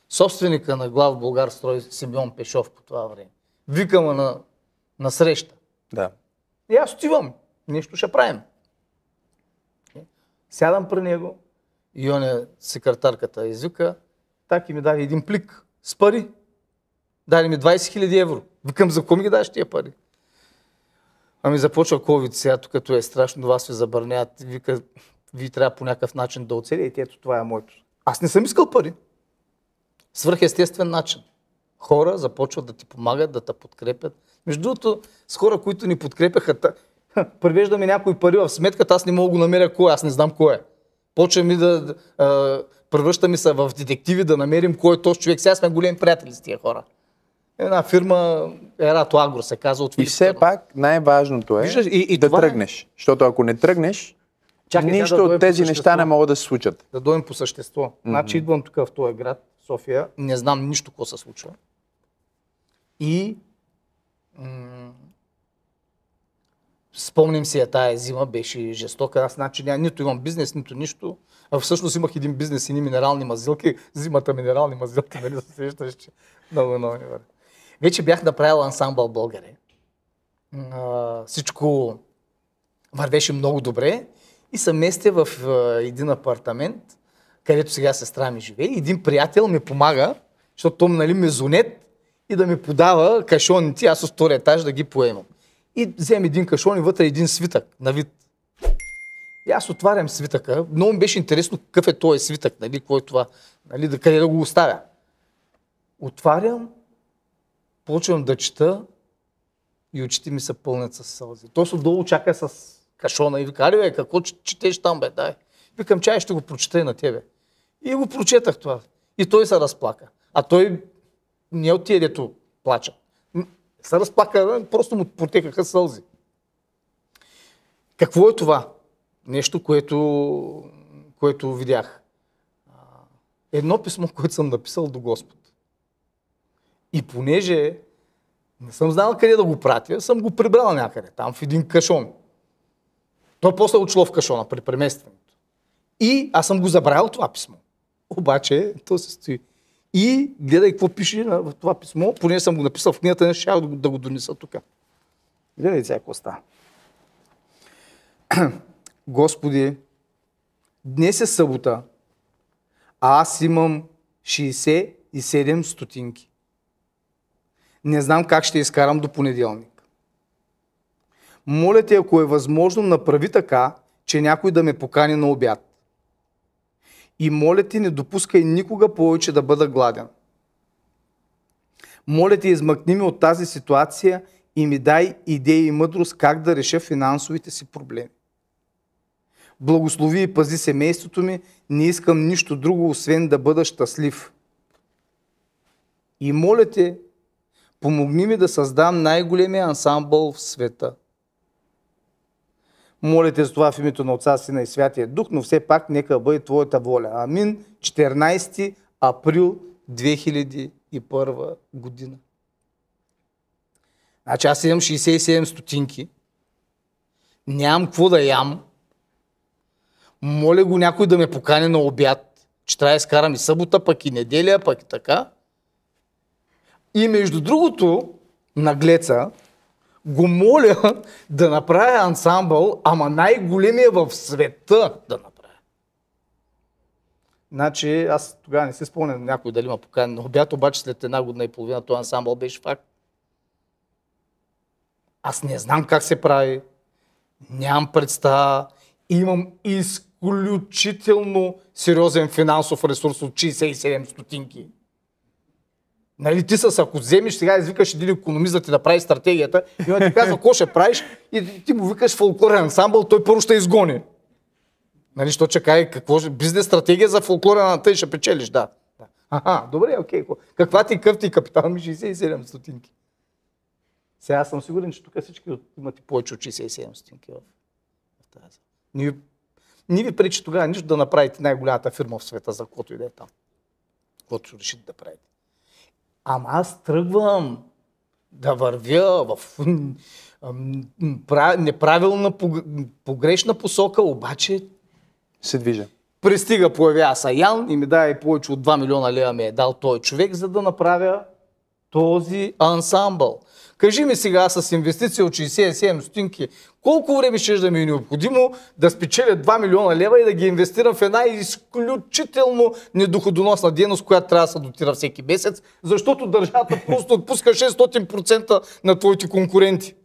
Собственика на Глав Булгарстрой Симеон Пешов по това време. Викама на среща. Да. И аз отивам. Нещо ще правим. Сядам при него и он е секретарката извика, так и ми даде един плик с пари. Даде ми 20 000 евро. Викам, за кого ми ги дадеш тия пари? Ами започва COVID сега, като е страшно, вас ви забраняват. Вика, вие трябва по някакъв начин да оцелите. Ето това е моето. Аз не съм искал пари. Свръхестествен начин. Хора започват да ти помагат, да те подкрепят. Между другото, с хора, които ни подкрепяха, превеждаме някои пари в сметката, аз не мога да го намеря кой, аз не знам кой е. Почваме да превръщаме се в детективи, да намерим кой е този човек. Сега сме големи приятели с тия хора. Една фирма, Ерато Агро се казва от Филип. И все пак най-важното е да тръгнеш. Защото ако не тръгнеш, нищо от тези неща не могат да се случат. Да дойдем по същество. Значи идвам тук в този град, София, не знам нищо какво се случва. И спомням си, тая зима беше жестока. Аз значи нито имам бизнес, нито нищо. А всъщност имах един бизнес, и минерални мазилки. Зимата минерални мазилки, нали се срещаш, че много не върна. Вече бях направил ансамбъл Българе. Всичко вървеше много добре и се местя в един апартамент, където сега сестра ми живее. Един приятел ми помага, защото той нали, мезонет и да ми подава кашоните, аз от втория етаж да ги поемам. И взем един кашон и вътре един свитък на вид. И аз отварям свитъка. Много ми беше интересно какъв е този свитък, нали, какво е това, нали, къде да го оставя. Отварям, почвам да чета и очите ми се пълнят с сълзи. Той се долу чака с кашона и вика, бе, какво четеш там, бе, дай. Викам, чай ще го прочета и на тебе. И го прочетах това. И той се разплака. А той не от тия, дето плача. Се разплака, просто му протекаха сълзи. Какво е това? Нещо, което видях. едно писмо, което съм написал до Господ. И понеже не съм знал къде да го пратя, съм го прибрал някъде, там в един кашон. Той после отшло в кашона при преместването. И аз съм го забравил това писмо. Обаче, то се стои. И гледай какво пише в това писмо, понеже съм го написал в книгата, не ще да го донеса тук. Гледай сега какво става. Господи, днес е събота, а аз имам 67 стотинки. Не знам как ще изкарам до понеделник. Моля те, ако е възможно, направи така, че някой да ме покани на обяд. И моля ти, не допускай никога повече да бъда гладен. Моля ти, измъкни ме от тази ситуация и ми дай идеи и мъдрост как да реша финансовите си проблеми. Благослови и пази семейството ми, не искам нищо друго, освен да бъда щастлив. И моля те, помогни ми да създам най-големия ансамбъл в света. Моля те за това в името на Отца, Сина и Святия Дух, но все пак нека бъде Твоята воля. Амин. 14 април 2001 година. Значи аз имам 67 стотинки, нямам какво да ям, моля го някой да ме покани на обяд, че трябва да изкарам и събота, пък и неделя, пък и така. И между другото, наглеца, го моля да направя ансамбъл, ама най-големия в света да направя. Значи аз тогава не се спомням някой дали ма покани на обяд, обаче след една година и половина този ансамбъл беше факт. Аз не знам как се прави, нямам представа, имам изключително сериозен финансов ресурс от 67 стотинки. Нали ти ако вземеш сега, извикаш един икономист да ти направи стратегията и он ти казва какво ще правиш и ти му викаш фолклорен ансамбъл, той първо ще изгони. Нали, що чакай, какво ще, бизнес стратегия за фолклорен ансамбъл ще печелиш, да. Аха, добре, окей. Каква ти къв ти капитал ми 67 стотинки? Сега съм сигурен, че тук всички имате повече от 67 стотинки в тази. Не ви пречи тогава нищо да направите най-голямата фирма в света, за каквото и да е там. Каквото ще решите да правите. Ама аз тръгвам да вървя в неправилна, погрешна посока, обаче се движа. Пристига, появява Саян и ми дай повече от 2 милиона лева ми е дал този човек, за да направя този ансамбъл. Кажи ми сега с инвестиция от 67 стотинки, колко време ще да ми е необходимо да спечеля 2 милиона лева и да ги инвестирам в една изключително недоходоносна дейност, която трябва да се дотира всеки месец, защото държавата просто отпуска 600% на твоите конкуренти.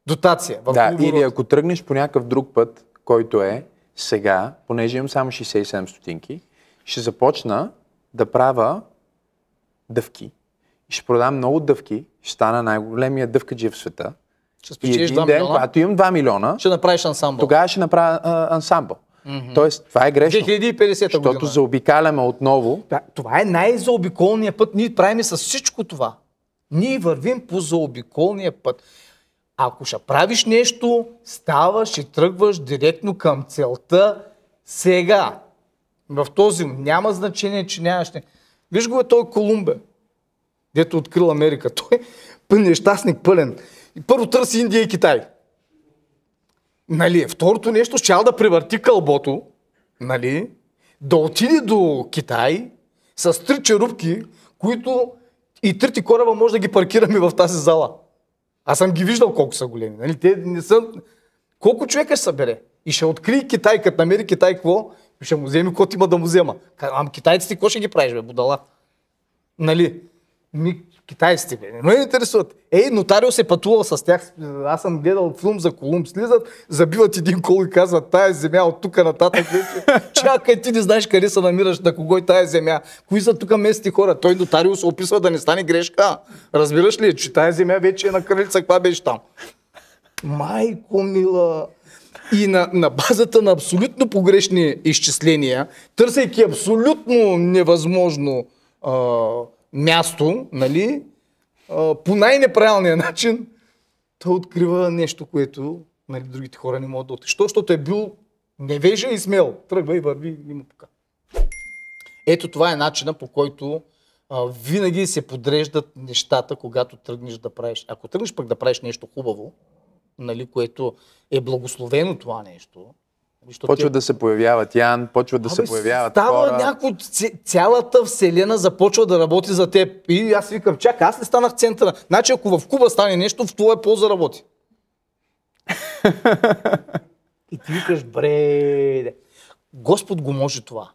Дотация. Да, или ако тръгнеш по някакъв друг път, който е сега, понеже имам само 67 стотинки, ще започна да правя дъвки. Ще продам много дъвки, ще стана най-големия дъвкаджи в света. Ще и един ден, когато имам 2 милиона, ще направиш ансамбъл. Тогава ще направя ансамбъл. Тоест, това е грешно. 2050 година. Защото заобикаляме отново. Да, това е най-заобиколният път. Ние правим с всичко това. Ние вървим по заобиколния път. Ако ще правиш нещо, ставаш и тръгваш директно към целта сега. В този няма значение, че нямаш... Виж го той Колумбе, дето открил Америка. Той е нещастник пълен. И първо търси Индия и Китай. Нали, второто нещо, щял да превърти кълбото, нали, да отиде до Китай с 3 черупки, които и 3 кораба може да ги паркираме в тази зала. Аз съм ги виждал колко са големи. Нали? Те не са... Колко човека ще събере? И ще открие Китай, като намери Китай, какво? Ще му вземе, каквото има да му взема. Ама китайците, какво ще ги правиш, бе, будала? Нали? Китайците, бе, не интересуват. Нотариус е пътувал с тях. Аз съм гледал филм за Колумб. Слизат, забиват един кол и казват, тая земя от тук нататък вече. Чакай, ти не знаеш къде се намираш, на кого е тая земя. Кои са тук местни хора? Той нотариус се описва да не стане грешка. Разбираш ли, че тая земя вече е на кралица, каква беше там? Майко мила! И на базата на абсолютно погрешни изчисления, търсейки абсолютно невъзможно място, нали, по най-неправилния начин, той открива нещо, което, нали, другите хора не могат да отишат. Защото е бил невежа и смел. Тръгва и върви и му пука. Ето това е начина, по който винаги се подреждат нещата, когато тръгнеш да правиш. Ако тръгнеш пък да правиш нещо хубаво, нали, което е благословено това нещо. Почва да се появяват Ян, почва да се появяват хора. Някакво, цялата вселена започва да работи за теб. И аз викам, чакай, аз не станах центъра. Значи ако в Куба стане нещо, в това полза работи. И ти викаш, бре, Господ го може това.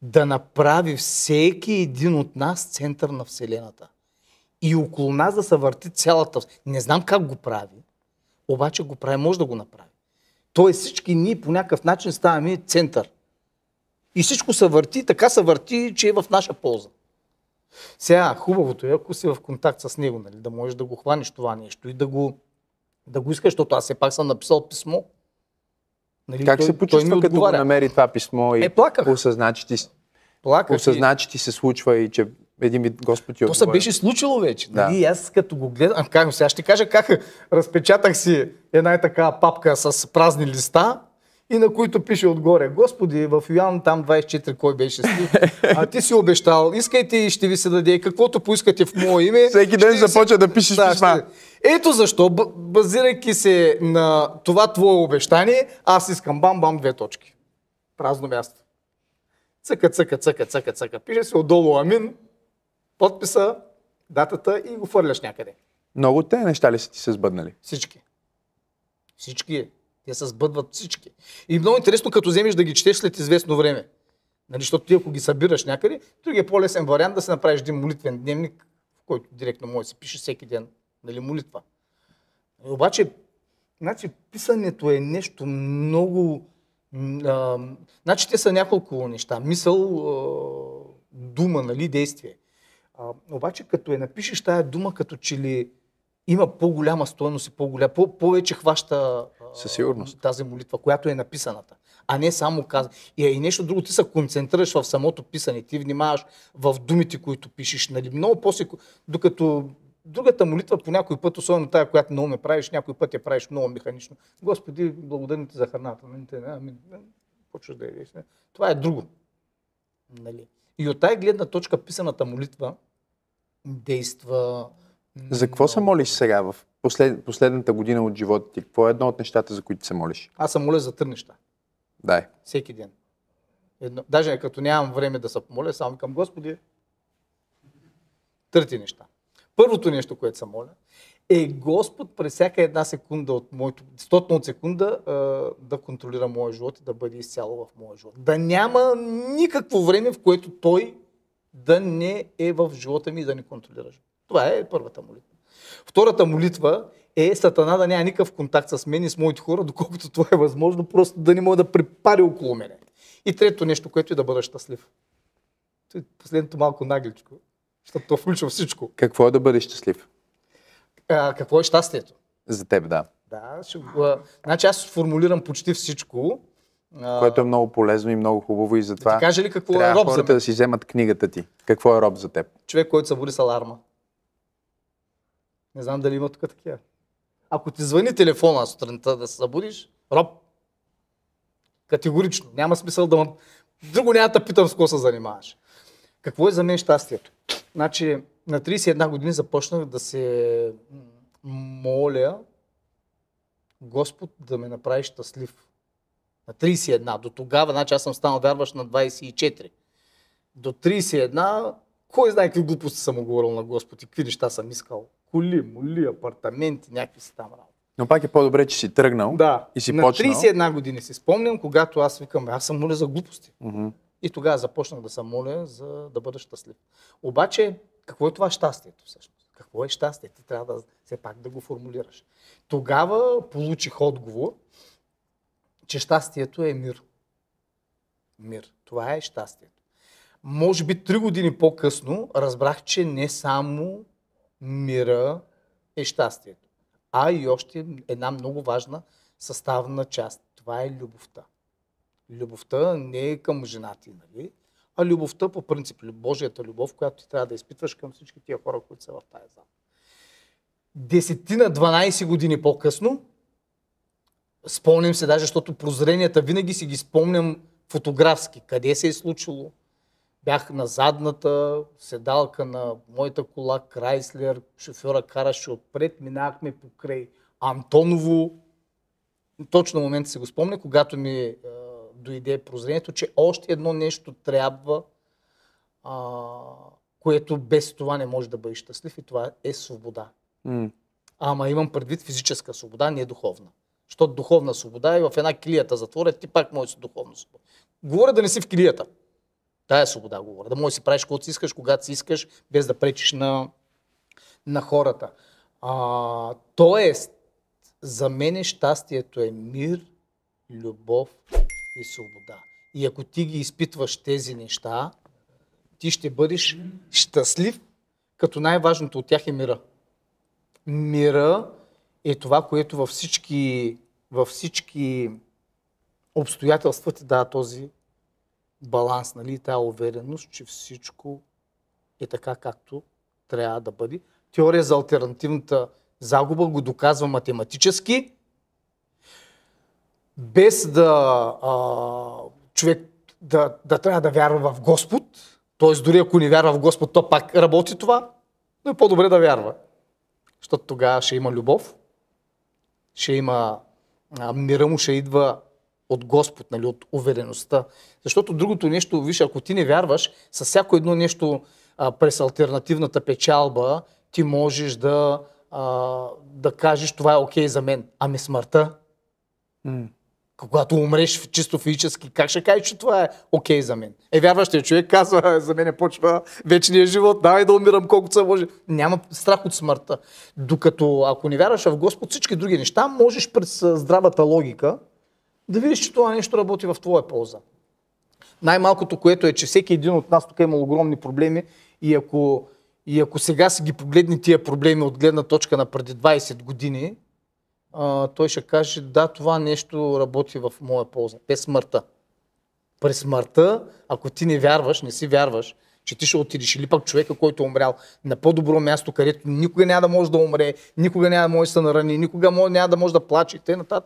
Да направи всеки един от нас център на вселената. И около нас да се върти цялата. Не знам как го прави, обаче го прави, може да го направи. Тоест всички ние по някакъв начин ставаме център. И всичко се върти, така се върти, че е в наша полза. Сега, хубавото е, ако си в контакт с него, нали, да можеш да го хванеш това нещо и да го искаш, защото аз все пак съм написал писмо. Нали, как се почувства, като го намери това писмо и осъзна, че ти се случва и че един вид Господ ти отговори? То се беше случило вече. Да. Нали, аз като го гледам, сега ще кажа как разпечатах си една и такава папка с празни листа и на които пише отгоре: Господи, в Йоан там 24 кой беше стих, а ти си обещал, искайте и ще ви се даде, каквото поискате в мое име. Всеки ден започва да пишеш писма. Ето защо, базирайки се на това твое обещание, аз искам бам-бам 2 точки. Празно място. Цъка. Пише се отдолу амин, подписа, датата и го фърляш някъде. Много те неща ли са ти се сбъднали? Всички. Те се сбъдват всички. И много интересно, като вземеш да ги четеш след известно време. Нали, защото ти ако ги събираш някъде, другия по-лесен вариант да се направиш един молитвен дневник, в който директно може да се пише всеки ден, нали, молитва. Обаче, значи, писането е нещо много... значи те са няколко неща. Мисъл, дума, нали, действие. Обаче като напишеш тая дума, като че ли има по-голяма стойност и повече хваща със сигурност тази молитва, която е написаната. А не само каза. И нещо друго, ти се концентрираш в самото писане, ти внимаваш в думите, които пишеш. Нали, много после, докато другата молитва по някой път, особено тая, която много ме правиш, някой път я правиш много механично. Господи, благодаря ти за храната. Почваш да ядеш. Това е друго. Нали. И от тая гледна точка писаната молитва действа. За какво се молиш сега в последната година от живота ти? Какво е едно от нещата, за които се молиш? Аз се моля за 3 неща. Дай. Всеки ден. Даже като нямам време да се помоля, само към Господи, 3 неща. Първото нещо, което се моля, е Господ през всяка една секунда от моето, 100 от секунда, да контролира моя живот и да бъде изцяло в моя живот. Да няма никакво време, в което Той да не е в живота ми и да не контролира. Това е първата молитва. Втората молитва е Сатана да няма никакъв контакт с мен и с моите хора, доколкото това е възможно, просто да не мога да припари около мене. И трето нещо, което е да бъда щастлив. Последното малко нагличко, защото то включва всичко. Какво е да бъдеш щастлив? Какво е щастието? За теб, да. Значи аз формулирам почти всичко. Което е много полезно и много хубаво и затова кажа ли какво трябва е роб хората да си вземат книгата ти. Какво е роб за теб? Човек, който събуди с аларма. Не знам дали има тук такива. Ако ти звъни телефона сутринта да се събудиш, роб. Категорично. Няма смисъл да... Друго няма да питам с какво се занимаваш. Какво е за мен щастието? Значи, на 31 години започнах да се моля Господ да ме направи щастлив. На 31. До тогава, значи аз съм станал вярващ на 24. До 31, кой знае какви глупости съм говорил на Господ и какви неща съм искал. Коли, моли, апартаменти, някакви си там работи. Но пак е по-добре, че си тръгнал и си почнал. На 31 години си спомням, когато аз викам, аз съм моля за глупости. И тогава започнах да се моля за да бъда щастлив. Обаче, какво е това щастието всъщност? Какво е щастие? Ти трябва да все пак да го формулираш. Тогава получих отговор, че щастието е мир. Мир. Това е щастието. Може би 3 години по-късно разбрах, че не само мира е щастието, а и още една много важна съставна част. Това е любовта. Любовта не е към жена ти, нали? А любовта по принцип, Божията любов, която ти трябва да изпитваш към всички тия хора, които са в тази зала. 10-12 години по-късно, спомням се даже, защото прозренията винаги си ги спомням фотографски. Къде се е случило, Бях на задната седалка на моята кола Крайслер, шофьора караше отпред, минахме покрай Антоново. Точно в момента си го спомня, когато ми дойде прозрението, че още едно нещо трябва, което без това не може да бъде щастлив, и това е свобода. Ама имам предвид физическа свобода, не духовна. Защото духовна свобода е в една килията затворя, ти пак можеш си духовна свобода. Говоря да не си в килията. Тая свобода говоря. Да можеш да си правиш каквото си искаш, когато си искаш, без да пречиш на хората. Тоест, за мен щастието е мир, любов и свобода. И ако ти ги изпитваш тези неща, ти ще бъдеш щастлив, като най-важното от тях е мира. Мира е това, което във всички обстоятелства ти дава този баланс, нали? Тая увереност, че всичко е така, както трябва да бъде. Теория за алтернативната загуба го доказва математически, без човек да трябва да вярва в Господ. Т.е. дори ако не вярва в Господ, то пак работи това, но е по-добре да вярва. Защото тогава ще има любов, ще има мира му, ще идва от Господ, нали, от увереността. Защото другото нещо, виж, ако ти не вярваш, с всяко едно нещо през алтернативната печалба, ти можеш да кажеш, това е окей за мен. Ами смъртта, когато умреш чисто физически, как ще кажеш, че това е окей за мен? Вярващият човек казва, за мен почва вечния живот, давай да умирам колкото се може. Няма страх от смъртта. Докато ако не вярваш в Господ, всички други неща, можеш през здравата логика да видиш, че това нещо работи в твоя полза. Най-малкото, което е, че всеки един от нас тук е имал огромни проблеми и ако сега си ги погледне тия проблеми от гледна точка на преди 20 години, той ще каже, да, това нещо работи в моя полза. Без смъртта. През смъртта, ако ти не вярваш, не си вярваш, че ти ще отидеш, или пък човека, който е умрял на по-добро място, където никога няма да може да умре, никога няма да може да се нарани, никога няма да може да плаче и т.н.,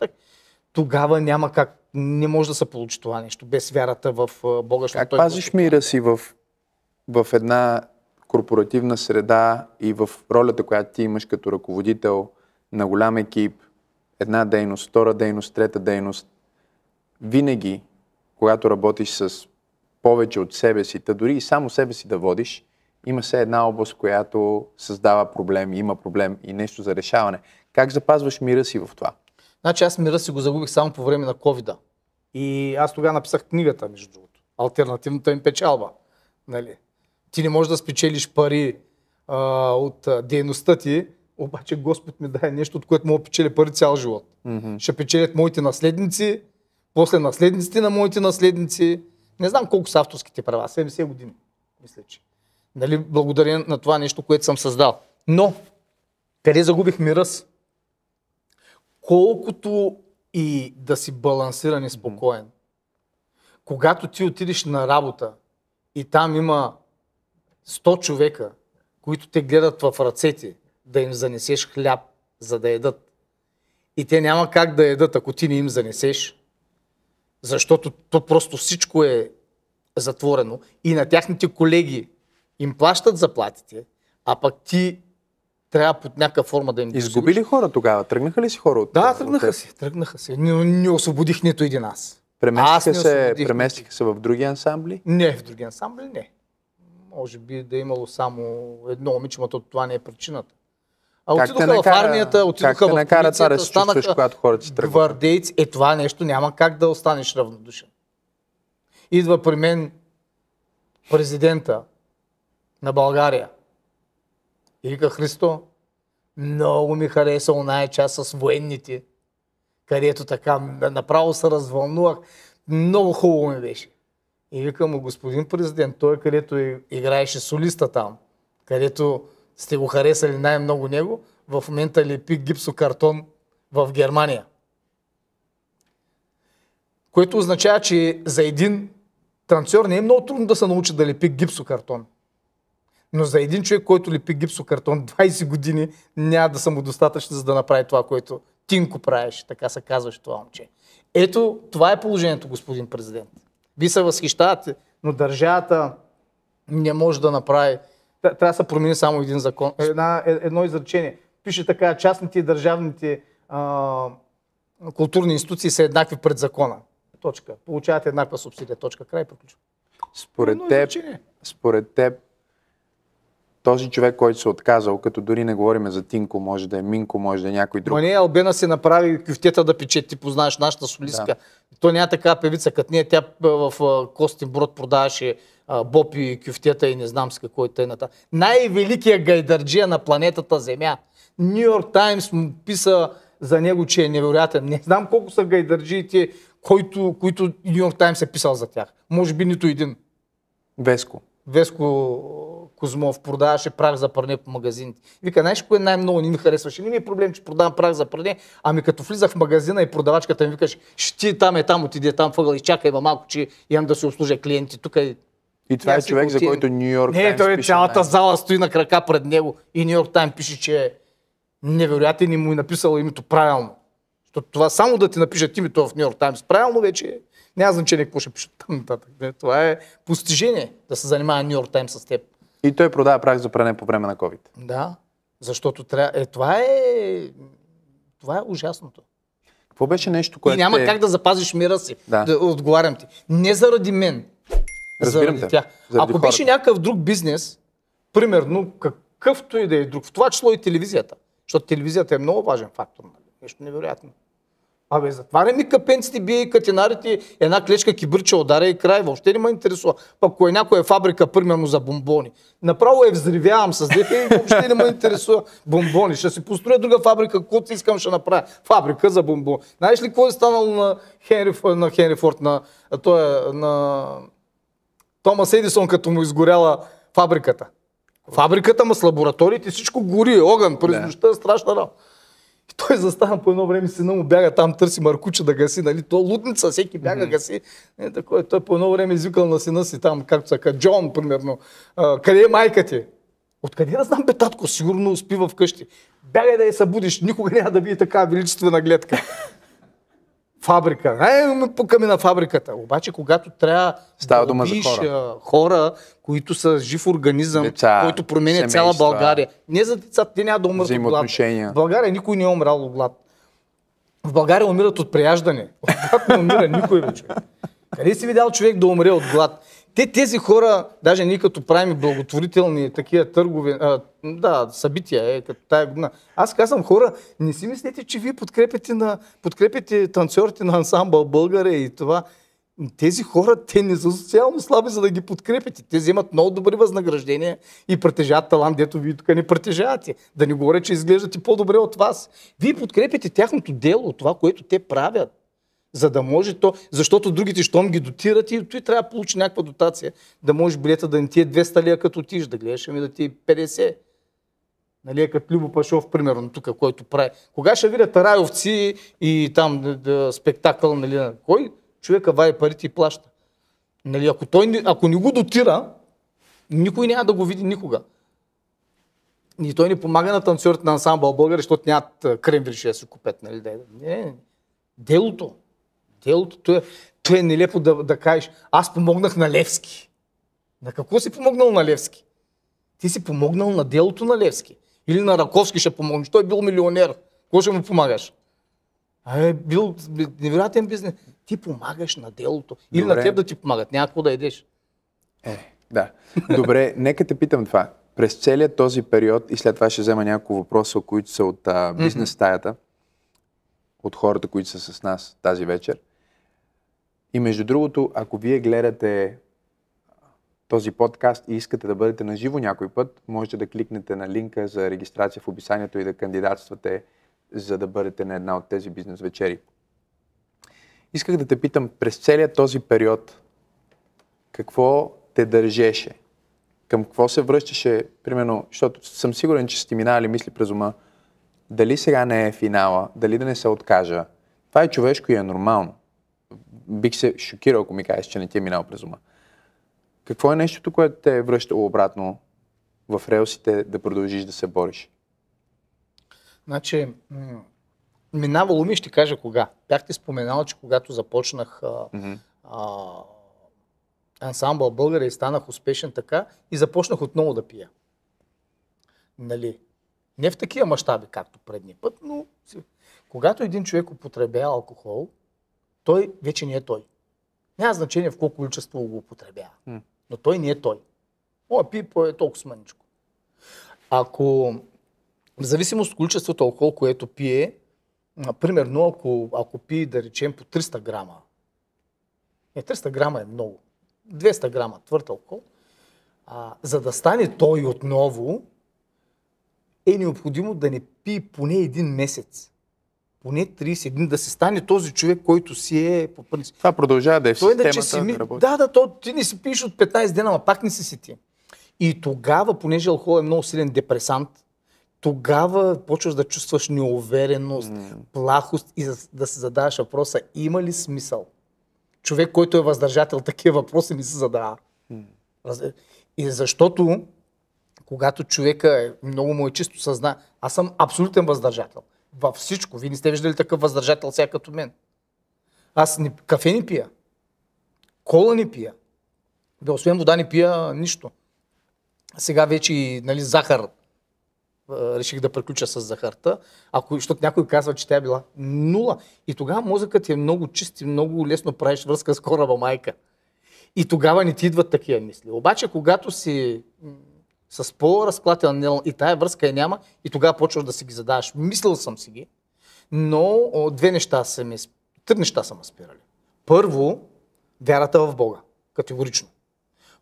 тогава няма как, не може да се получи това нещо без вярата в Бога. Как пазиш мира си в една корпоративна среда и в ролята, която ти имаш като ръководител на голям екип, една дейност, втора дейност, трета дейност, винаги, когато работиш с повече от себе си, дори и само себе си да водиш, има се една област, която създава проблем, има проблем и нещо за решаване. Как запазваш мира си в това? Значи аз мира си го загубих само по време на ковида. И аз тогава написах книгата, между другото. Алтернативната им печалба. Нали? Ти не можеш да спечелиш пари от дейността ти, обаче Господ ми даде нещо, от което мога да печеля пари цял живот. Ще печелят моите наследници, после наследниците на моите наследници. Не знам колко са авторските права, 70 години, мисля, че. Нали, благодаря на това нещо, което съм създал. Но, къде загубих мира си? Колкото и да си балансиран и спокоен, когато ти отидеш на работа и там има 100 човека, които те гледат в ръцете, да им занесеш хляб, за да ядат. И те няма как да ядат, ако ти не им занесеш, защото то просто всичко е затворено. И на тяхните колеги им плащат заплатите, а пък ти трябва под някаква форма да им го изгуби ли хора тогава? Тръгнаха ли си хора от Да, тръгнаха си. Не освободих нито един аз. Преместиха се в други ансамбли? Не, в други ансамбли не. Може би да е имало само едно момиче, но това не е причината. Отидоха в армията, отидоха в полицията, станаха гвардейци. Това нещо няма как да останеш равнодушен. Идва при мен президента на България и вика: Христо, много ми хареса оная част с военните, където така направо се развълнувах. Много хубаво ми беше. И викам му: господин президент, той където играеше солиста там, където сте го харесали най-много него, в момента лепи гипсокартон в Германия. Което означава, че за един танцор не е много трудно да се научи да лепи гипсокартон. Но за един човек, който лепи гипсокартон 20 години, няма да са му достатъчно, за да направи това, което Тинко правиш, така се казваше това момче. Ето, това е положението, господин президент. Вие се възхищавате, но държавата не може да направи. Трябва да се промени само един закон. Едно изречение. Пише така, частните и държавните културни институции са еднакви пред закона. Точка. Получавате еднаква субсидия. Точка. Край, приключва. Според теб, този човек, който се отказал, като дори не говорим за Тинко, може да е Минко, може да е някой друг. Но не, Албена си направи кюфтета да пече, ти познаеш нашата солистка. Да. То няма такава певица, като ние, тя в Костин Брод продаваше бопи, кюфтета и не знам с какво и тъйната. Най-великият гайдарджия на планетата Земя. Ню Йорк Таймс му писа за него, че е невероятен. Не знам колко са гайдарджиите, които Ню Йорк Таймс е писал за тях. Може би нито един. Веско Козмов продаваше прах за пране по магазините. Вика, знаеш кое най-много не ми харесваше? Не ми е проблем, че продавам прах за пране, ами като влизах в магазина и продавачката ми викаш, ще там, отиде там въгъл и чакай малко, че имам да си обслужа клиенти. Тук и това е човек, за който Ню Йорк Таймс пише. Не, той цялата зала стои на крака пред него и Ню Йорк Таймс пише, че е невероятен и му е написал името правилно. Защото това само да ти напишат името в Ню Йорк Таймс правилно вече няма значение какво ще пишат там нататък. Това е постижение да се занимава Ню Йорк Таймс с теб. И той продава прах за пране по време на COVID. Да, защото трябва. Това е ужасното. Какво беше нещо, което... И няма как да запазиш мира си. Да отговарям ти. Не заради мен. Разбирам те. Тях. Ако беше някакъв друг бизнес, примерно какъвто и да е друг, в това число и телевизията, защото телевизията е много важен фактор. Нещо невероятно. Абе, затваряй ми капенците, бие и катинарите, една клечка кибърча ударя и край. Въобще не ме интересува. Пък ако е някоя фабрика, примерно за бомбони, направо взривявам с дете и въобще не ме интересува бомбони. Ще си построя друга фабрика, каквото искам ще направя. Фабрика за бомбони. Знаеш ли какво е станало на Хенри Форд, на Томас Едисон, като му изгоряла фабриката? Фабриката, с лабораториите, всичко гори, огън, през нощта, страшна работа. И той застана по едно време, сина му бяга там, търси Маркуча да гаси, нали? То лудница, всеки бяга гаси. Той по едно време извикал на сина си там, както се казва, Джон, примерно. Къде е майка ти? Откъде да знам, бе, татко, сигурно спи вкъщи. Бягай да я събудиш, никога няма да види така величествена гледка. Фабрика. Ме пукаме на фабриката. Обаче, когато трябва да убиш хора, които са жив организъм, деца, който променя цяла България. Не за децата, те няма да умрат от глад. В България никой не е умрал от глад. В България умират от преяждане. От глад не умира никой вече. Къде си видял човек да умре от глад? Тези хора, даже ние като правим благотворителни такива търгове, събития, като тая година. Аз казвам, хора, не си мислете, че вие подкрепяте танцорите на ансамбъл България и това. Тези хора, те не са социално слаби, за да ги подкрепите. Те вземат много добри възнаграждения и притежават талант, дето вие тук не притежавате. Да не говоря, че изглеждате по-добре от вас. Вие подкрепяте тяхното дело, това, което те правят. За да може то, защото другите щом ги дотират и той трябва да получи някаква дотация, да може билета да не ти е 200 лева като отиш, да гледаш, ами да ти е 50. Нали, като Любо Пашов, примерно, тук, който прави. Кога ще видят райовци и там спектакъл, нали, кой човека вади парите и плаща? Нали, ако не го дотира, никой няма да го види никога. И той не помага на танцорите на ансамбъл България, защото нямат кремвирши да си купят. Нали, не, делото, то е нелепо да кажеш, аз помогнах на Левски. На какво си помогнал на Левски? Ти си помогнал на делото на Левски. Или на Раковски ще помогнеш. Той е бил милионер. Какво ще му помагаш? Бил невероятен бизнес. Ти помагаш на делото. Или добре. На теб да ти помагат. Няма какво да едеш. Да. Добре, нека те питам това. През целият този период, и след това ще взема няколко въпроса, които са от бизнес стаята, от хората, които са с нас тази вечер. И между другото, ако вие гледате този подкаст и искате да бъдете на живо някой път, можете да кликнете на линка за регистрация в описанието и да кандидатствате, за да бъдете на една от тези бизнес вечери. Исках да те питам, през целият този период, какво те държеше? Към какво се връщаше, примерно, защото съм сигурен, че сте минали мисли през ума, дали сега не е финала, дали да не се откажа. Това е човешко и е нормално. Бих се шокирал, ако ми кажеш, че не ти е минал през ума. Какво е нещото, което те е връщало обратно в релсите да продължиш да се бориш? Значи, минавало ми, ще кажа кога. Бях ти споменал, че когато започнах ансамбъл българи и станах успешен така и започнах отново да пия. Нали? Не в такива мащаби, както предния път, но когато един човек употребява алкохол, той вече не е той. Няма значение в колко количество го употребява. Но той не е той. Моя пипо е толкова мъничко. Ако в зависимост от количеството алкохол, което пие, примерно ако пие, да речем, по 300 грама, 300 грама е много, 200 грама твърд алкохол, за да стане той отново, е необходимо да не пие поне един месец. Поне 30 дни, да се стане този човек, който си е по принцип. Това продължава да е в системата да работи. Ти не си пиеш от 15 дена, ама пак не си сети. И тогава, понеже алкохол е много силен депресант, тогава почваш да чувстваш неувереност, плахост и да се задаваш въпроса, има ли смисъл? Човек, който е въздържател, такива въпроси не се задава. И защото, когато човека е много му е чисто съзнание, аз съм абсолютен въздържател. Във всичко. Вие не сте виждали такъв въздържател сега като мен. Аз кафе не пия. Кола не пия. Освен вода не пия нищо. Сега вече, нали, захар. Реших да приключа с захарта, защото някой казва, че тя е била 0. И тогава мозъкът е много чист и много лесно правиш връзка с кораба майка. И тогава не ти идват такива мисли. Обаче, когато си с по-разклатен нерв и тая връзка я няма, и тогава почваш да си ги задаваш. Мислил съм си ги, но три неща са ме спирали. Първо, вярата в Бога. Категорично.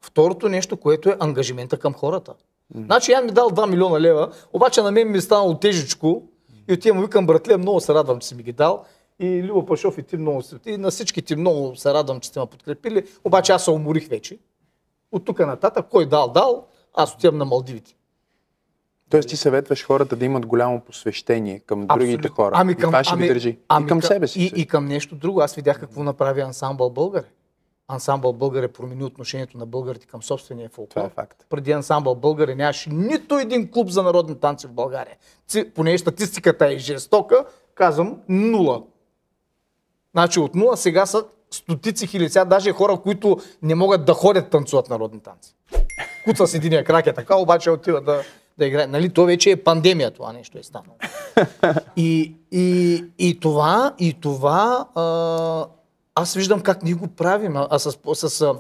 Второто нещо, което е ангажимента към хората. Значи, я ми дал 2 милиона лева, обаче на мен ми е станало тежичко и отивам му викам, братле, много се радвам, че си ми ги дал. И Любо Пашов и ти много се... И на всички ти много се радвам, че сте ме подкрепили, обаче аз се уморих вече. От тук нататък, кой дал, аз отивам на Малдивите. Тоест ти съветваш хората да имат голямо посвещение към другите хора. И това ще ви държи. И към себе си. И към нещо друго. Аз видях какво направи ансамбъл Българи. Ансамбъл Българи промени отношението на българите към собствения фолклор. Това е факт. Преди ансамбъл Българи нямаше нито един клуб за народни танци в България. Поне статистиката е жестока, казвам 0. Значи от 0 сега са стотици хиляди. Сега даже хора, които не могат да ходят танцуват народни танци. Куца с единия крак е така, обаче отива да играе. Нали, то вече е пандемия, това нещо е станало. И това аз виждам как ние го правим. С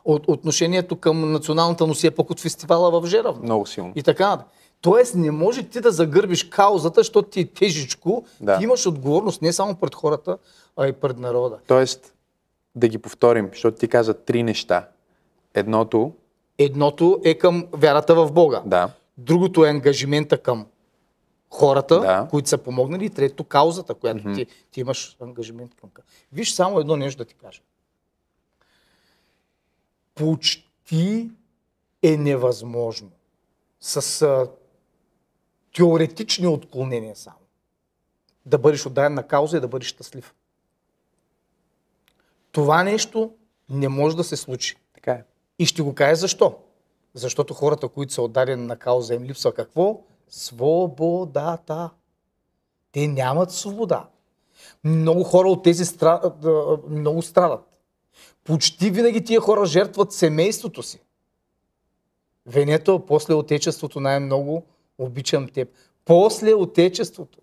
отношението към националната носия пък от фестивала в Жеравно. Много силно. И така. Тоест не може ти да загърбиш каузата, защото ти е тежичко. Да. Ти имаш отговорност не само пред хората, а и пред народа. Тоест, да ги повторим, защото ти каза 3 неща. Едното е към вярата в Бога. Да. Другото е ангажимента към хората, които са помогнали. И трето, каузата, която ти имаш ангажимент към. Виж само едно нещо да ти кажа. Почти е невъзможно с теоретични отклонения само да бъдеш отдаден на кауза и да бъдеш щастлив. Това нещо не може да се случи. Така е. И ще го кажа защо. Защото хората, които са отдадени на кауза, им липсва какво? Свободата. Те нямат свобода. Много хора от тези много страдат. Почти винаги тия хора жертват семейството си. Венето, после отечеството най-много обичам теб. После отечеството.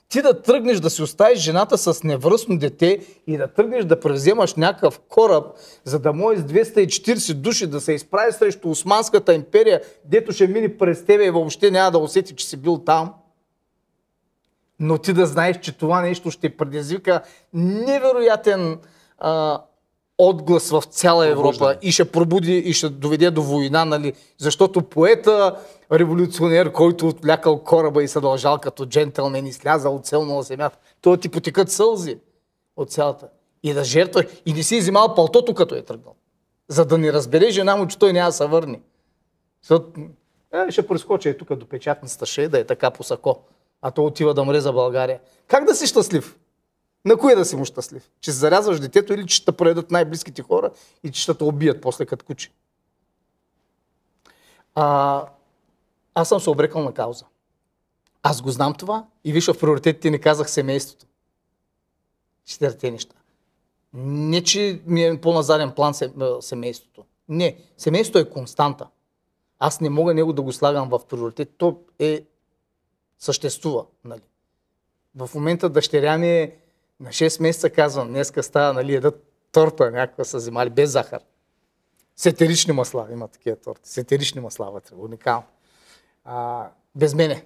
Ти да тръгнеш да си оставиш жената с невръстно дете и да тръгнеш да превземаш някакъв кораб, за да може с 240 души да се изправи срещу Османската империя, дето ще мине през тебе и въобще няма да усети, че си бил там. Но ти да знаеш, че това нещо ще предизвика невероятен отглас в цяла Европа и ще пробуди и ще доведе до война, нали? Защото поета, революционер, който отвлякал кораба и се дължал като джентълмен и слязал от целно на земята, той ти потекат сълзи от цялата. И да жертва, и не си взимал палтото, като е тръгнал. За да не разбере жена му, че той няма да се върне. Ще прескочи тук до печатницата, ще да е така по сако. А то отива да мре за България. Как да си щастлив? На кое да си му щастлив? Че се зарязваш детето или че ще предадат най-близките хора и че ще те убият после като куче? Аз съм се обрекал на кауза. Аз го знам това и виж, в приоритетите не казах семейството. 4 неща. Не, че ми е по-на заден план семейството. Не, семейството е константа. Аз не мога него да го слагам в приоритет. То съществува. Нали. В момента дъщеря ми е на 6 месеца, казвам, днеска става, нали, едат торта някаква са взимали без захар. С етерични масла, има такива торти. С етерични масла вътре, уникално. Без мене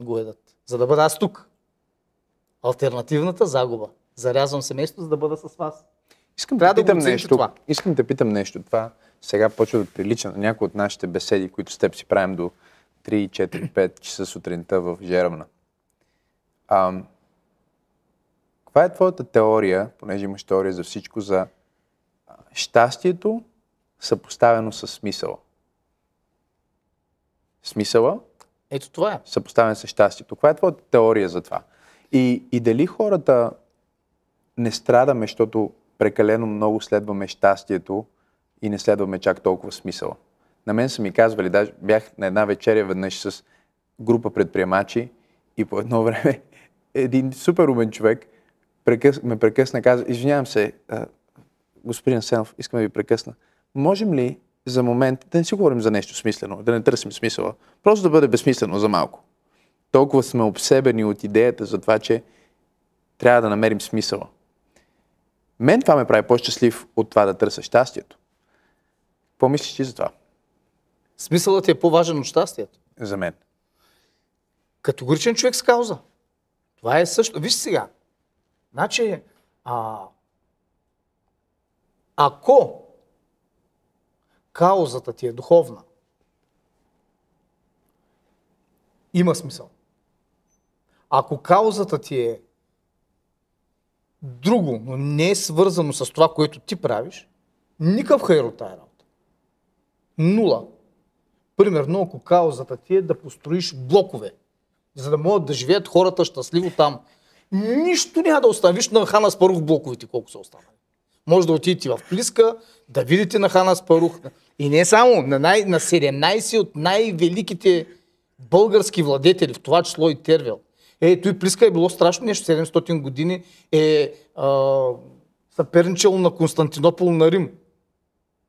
го едат. За да бъда аз тук. Алтернативната загуба. Зарязвам семейството, за да бъда с вас. Искам да те питам нещо. Това сега почва да прилича на някои от нашите беседи, които с теб си правим до 3, 4, 5 часа сутринта в Жеравна. Каква е твоята теория, понеже имаш теория за всичко, за щастието съпоставено с смисъла? Смисъла? Ето това е. Съпоставен с щастието. Каква е твоята теория за това? И дали хората не страдаме, защото прекалено много следваме щастието и не следваме чак толкова смисъла? На мен са ми казвали, даже бях на една вечеря веднъж с група предприемачи и по едно време един супер умен човек ме прекъсна, каза, извинявам се, господин Асенов, искам да ви прекъсна. Можем ли за момент да не си говорим за нещо смислено, да не търсим смисъла, просто да бъде безсмислено за малко? Толкова сме обсебени от идеята за това, че трябва да намерим смисъла. Мен това ме прави по-щастлив от това да търся щастието. Какво мислиш ти за това? Смисълът е по-важен от щастието. За мен. Категоричен човек с кауза. Това е също. Виж сега. Значи, ако каузата ти е духовна, има смисъл. Ако каузата ти е друго, но не е свързано с това, което ти правиш, никакъв хайр от тая работа. Нула. Примерно, ако каузата ти е да построиш блокове, за да могат да живеят хората щастливо там, нищо няма да оставиш на Хан Аспарух блоковете, колко са останали. Може да отидете в Плиска, да видите на Хан Аспарух. И не само, на 17 от най-великите български владетели, в това число и Тервел. Той Плиска е било страшно нещо, 700 години съперничало на Константинопол на Рим.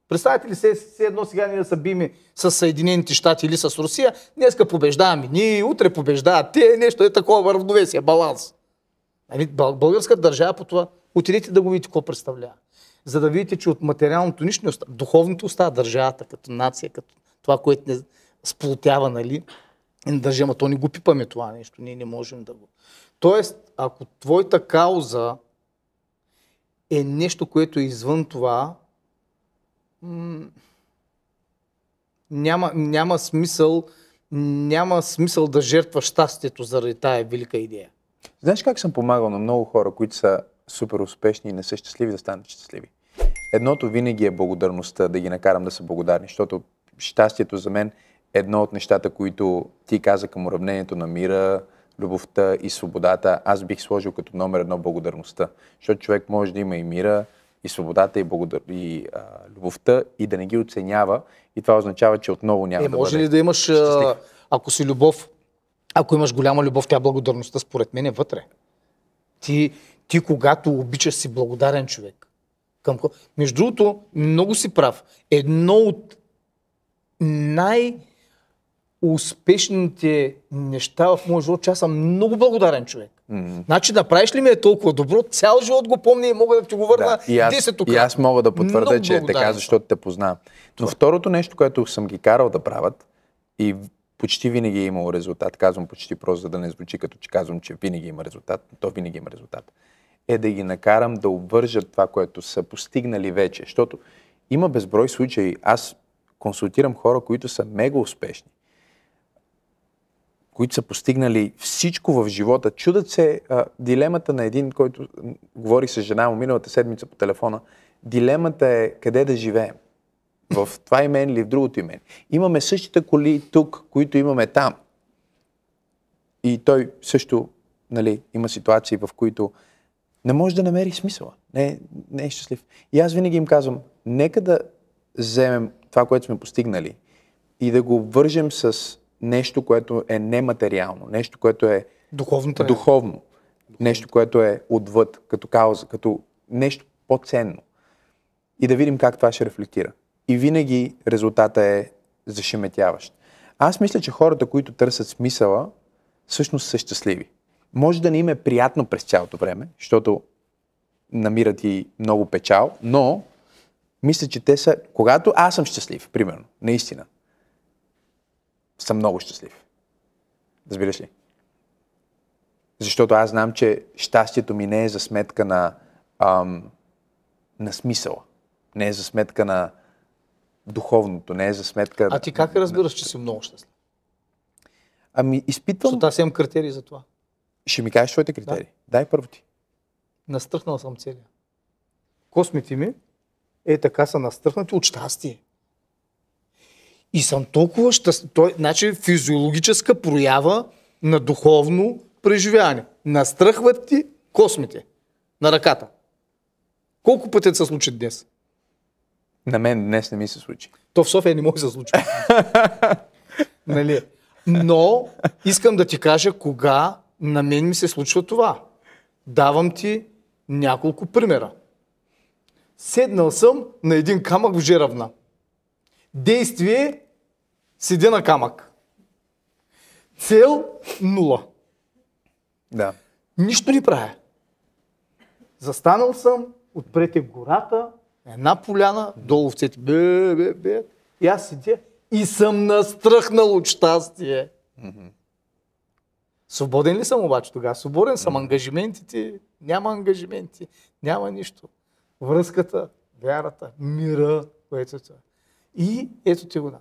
Представете ли се едно сега ние да се биме с Съединените щати или с Русия, днеска побеждаваме ние, утре побеждават те, нещо е такова равновесие, баланс. Българската държава по това, отидете да го видите какво представлява. За да видите, че от материалното нищо не остава, духовното остава държавата като нация, като това, което не сплотява, нали, държава, то не го пипаме това нещо, ние не можем да го. Тоест, ако твоята кауза е нещо, което е извън това, няма смисъл да жертваш щастието заради тая велика идея. Знаеш как съм помагал на много хора, които са супер успешни и не са щастливи, да станат щастливи? Едното винаги е благодарността, да ги накарам да са благодарни, защото щастието за мен е едно от нещата, които ти каза към уравнението на мира, любовта и свободата. Аз бих сложил като номер 1 благодарността, защото човек може да има и мира, и свободата, и любовта, и да не ги оценява, и това означава, че отново няма да бъде. Може ли да имаш, ако си любов, ако имаш голяма любов, тя благодарността според мен е вътре. Ти когато обичаш, си благодарен човек. Между другото, много си прав. Едно от най-успешните неща в моя живот, че аз съм много благодарен човек. Значи, направиш ли ми е толкова добро, цял живот го помня и мога да ти го върна 10 тук. И аз мога да потвърда, че е така, защото те познавам. Но второто нещо, което съм ги карал да правят и почти винаги е имало резултат, казвам почти просто, за да не звучи като че казвам, че винаги има резултат, то винаги има резултат, е да ги накарам да обвържат това, което са постигнали вече. Защото има безброй случаи. Аз консултирам хора, които са мега успешни, които са постигнали всичко в живота. Чудат се дилемата на един, който говори с жена му миналата седмица по телефона. Дилемата е къде да живеем. В това име или в другото име. Имаме същите коли тук, които имаме там. И той също, нали, има ситуации, в които не може да намери смисъла. Не е щастлив. И аз винаги им казвам, нека да вземем това, което сме постигнали и да го вържем с нещо, което е нематериално, нещо, което е духовно, нещо, което е отвъд, като кауза, като нещо по-ценно. И да видим как това ще рефлектира. И винаги резултата е зашеметяващ. Аз мисля, че хората, които търсят смисъла, всъщност са щастливи. Може да не им е приятно през цялото време, защото намират и много печал, но мисля, че те са... Когато аз съм щастлив, примерно, наистина, съм много щастлив. Разбираш ли? Защото аз знам, че щастието ми не е за сметка на смисъла. Не е за сметка на духовното, не е за сметка... А ти как разбираш, че си много щастлив? Ами изпитвам... Защото аз имам критерии за това. Ще ми кажеш твоите критерии. Да. Дай първо ти. Настръхнал съм целия. Космите ми така са настръхнати от щастие. И съм толкова щастлив. Значи физиологическа проява на духовно преживяване. Настръхват ти космите на ръката. Колко пъти се случи днес? На мен днес не ми се случи. То в София не може да се случи. Нали? Но искам да ти кажа кога на мен ми се случва това. Давам ти няколко примера. Седнал съм на един камък в Жеравна. Действие седя на камък. Цел 0. Да. Нищо не правя. Застанал съм, отпред е гората, една поляна, долу овцете, бе. И аз седя и съм настръхнал от щастие. Свободен ли съм обаче тогава? Свободен съм. Ангажиментите, няма ангажименти, няма нищо. Връзката, вярата, мира, което е това. И ето ти го.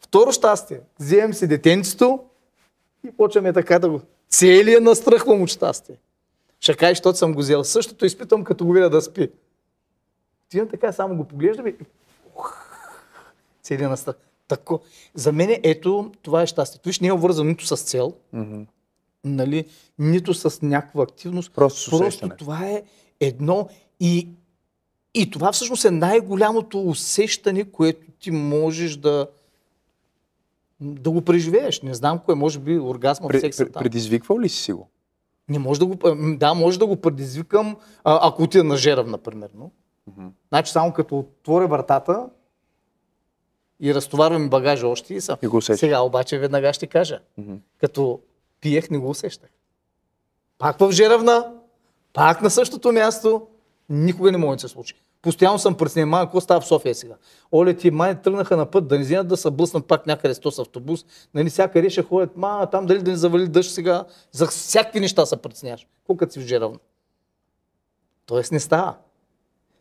Второ щастие. Вземем си детенцето и почваме така да го... Целия настръхвам от щастие. Ще кажеш, защото съм го взел. Същото изпитвам, като го видя да спи. Тина така, само го поглеждам и... Целия настръх. Тако. За мен ето това е щастието. Виж, не е обвързано нито с цел, нали, нито с някаква активност. Просто това е едно и това всъщност е най-голямото усещане, което ти можеш да го преживееш. Не знам кое, може би оргазма в секса там. Предизвиквал ли си го? Не може може да го предизвикам, ако отида на Жерав, например. Значи само като отворя вратата и разтоварвам багажа още и съм. Сега обаче веднага ще кажа. Като пиех, не го усещах. Пак в Жеравна, пак на същото място, никога не може да се случи. Постоянно съм преценен, какво става в София сега? Оле, ти май тръгнаха на път, да не вземат да се блъснат пак някъде с автобус, нали, всякъде ще ходят, там дали да не завали дъжд сега, за всякакви неща се преценяваш. Колко си в Жеравна? Тоест не става.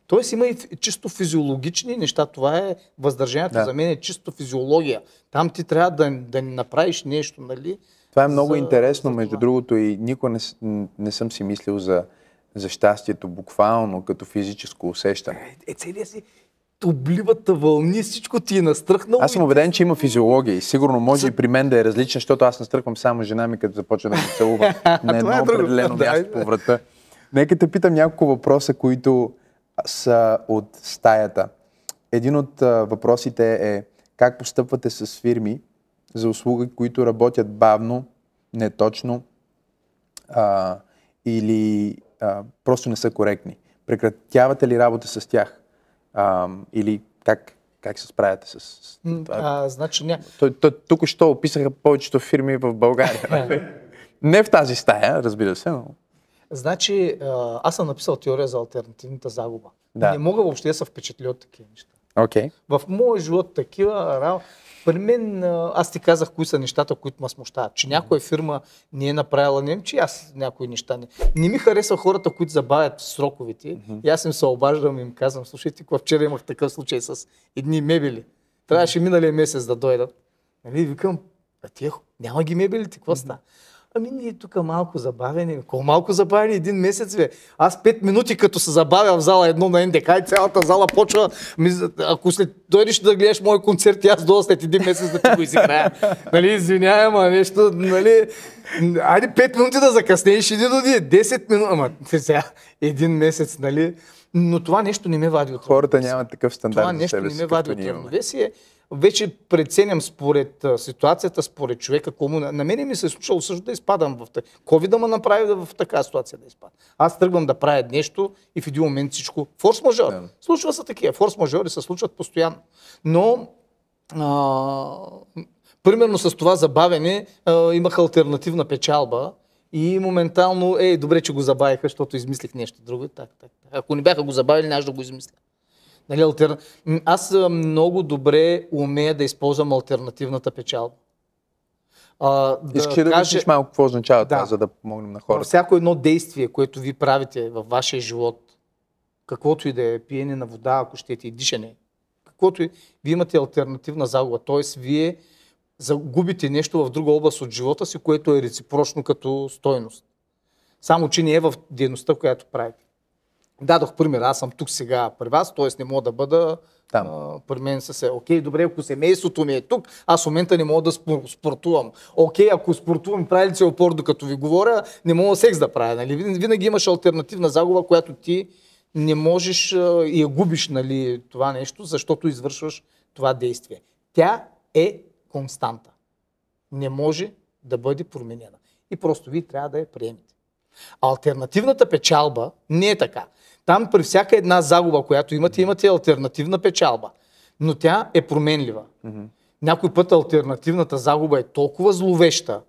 Тоест има и чисто физиологични неща. Това е въздържанието. За мен е чисто физиология. Там ти трябва да не направиш нещо, нали? Това е много интересно, между другото, и никога не съм си мислил за щастието буквално, като физическо усещане. Целият си обливата вълни, всичко ти е настръхнало. Аз съм убеден, че има физиология и сигурно може и при мен да е различна, защото аз настръхвам само жена ми, като започва да ме целува на едно определено място по врата. Нека те питам няколко въпроса, които са от стаята. Един от въпросите е как постъпвате с фирми за услуги, които работят бавно, неточно или просто не са коректни. Прекратявате ли работа с тях? Или как се справяте с това? Значи тук що описаха повечето фирми в България. Не в тази стая, разбира се, но... Значи, аз съм написал теория за алтернативната загуба. Да. Не мога въобще да се впечатля от такива неща. Okay. В моя живот такива... При мен, аз ти казах кои са нещата, които ме смущават. Че някоя фирма не е направила, че аз някои неща не ми харесва хората, които забавят сроковете. И аз им се обаждам и им казвам, слушайте, вчера имах такъв случай с едни мебели. Трябваше миналия месец да дойдат. Нали, викам, няма ги мебелите, какво става? Ами ние тук малко забавени. Колко малко забавени? Един месец, бе. Аз 5 минути като се забавя в зала едно на НДК и цялата зала почва. Ако след дойдеш да гледаш мой концерт, аз дойда след един месец да ти го изиграя. Нали, извинявай, ама нещо, нали... Айде 5 минути да закъснееш, иди доди. 10 минути, ама сега един месец, нали... Но това нещо не ме вади от хората нямат такъв стандарт. Това нещо не ме вади от равновесие. вече преценям според ситуацията, според човека, кому. На мене ми се е случило също да изпадам в така. COVID да ме направи в такава ситуация да изпадам. Аз тръгвам да правя нещо и в един момент всичко. Форс-мажор. Да. Случва се такива. Форс-мажори се случват постоянно. Но примерно с това забавене имах алтернативна печалба и моментално, добре, че го забавиха, защото измислих нещо друго. Так. Ако не бяха го забавили, нямаше да го измисля. Нали, Аз много добре умея да използвам алтернативната печалба. Искаш ли да кажеш малко какво означава това, за да помогнем на хората? Всяко едно действие, което ви правите във вашия живот, каквото и да е, пиене на вода, ако щете, и дишане, каквото и, вие имате алтернативна загуба. Т.е. вие загубите нещо в друга област от живота си, което е реципрочно като стойност. Само, че не е в дейността, която правите. Дадох пример, аз съм тук сега при вас, т.е. не мога да бъда там. При мен окей, добре, ако семейството ми е тук, аз в момента не мога да спортувам. Окей, ако спортувам, прави ли се опор, докато ви говоря, не мога секс да правя. Нали? Винаги имаш алтернативна загуба, която ти не можеш и я губиш, нали, това нещо, защото извършваш това действие. Тя е константа. Не може да бъде променена. И просто вие трябва да я приемете. Алтернативната печалба не е така. Там при всяка една загуба, която имате алтернативна печалба. Но тя е променлива. Някой път алтернативната загуба е толкова зловеща,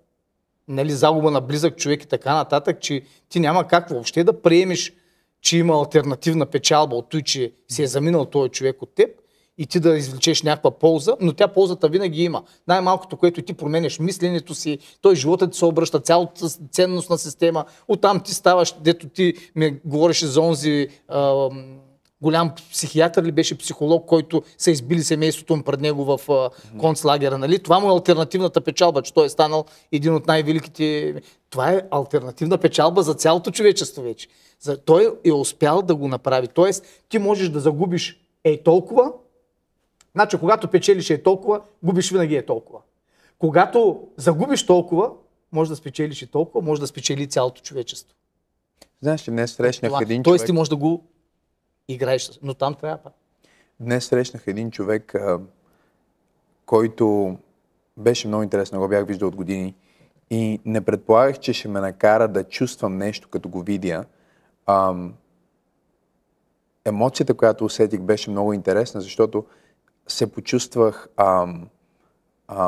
нали, загуба на близък човек и така нататък, че ти няма как въобще да приемеш, че има алтернативна печалба от той, че си е заминал този човек от теб и ти да извлечеш някаква полза, но тя ползата винаги има. Най-малкото, което ти променеш мисленето си, той живота ти се обръща, цялата ценностна система, оттам ти ставаш, дето ти ми говореше за онзи голям психиатър ли беше, психолог, който са избили семейството му пред него в концлагера. Нали? Това му е алтернативната печалба, че той е станал един от най-великите. Това е алтернативна печалба за цялото човечество вече. Той е успял да го направи. Тоест, ти можеш да загубиш толкова. Значи, когато печелиш толкова, губиш винаги толкова. Когато загубиш толкова, може да спечелиш толкова, може да спечели цялото човечество. Знаеш ли, днес срещнах един човек... Тоест ти можеш да го играеш, но там трябва. Днес срещнах един човек, който беше много интересен, го бях виждал от години и не предполагах, че ще ме накара да чувствам нещо, като го видя. Емоцията, която усетих, беше много интересна, защото се почувствах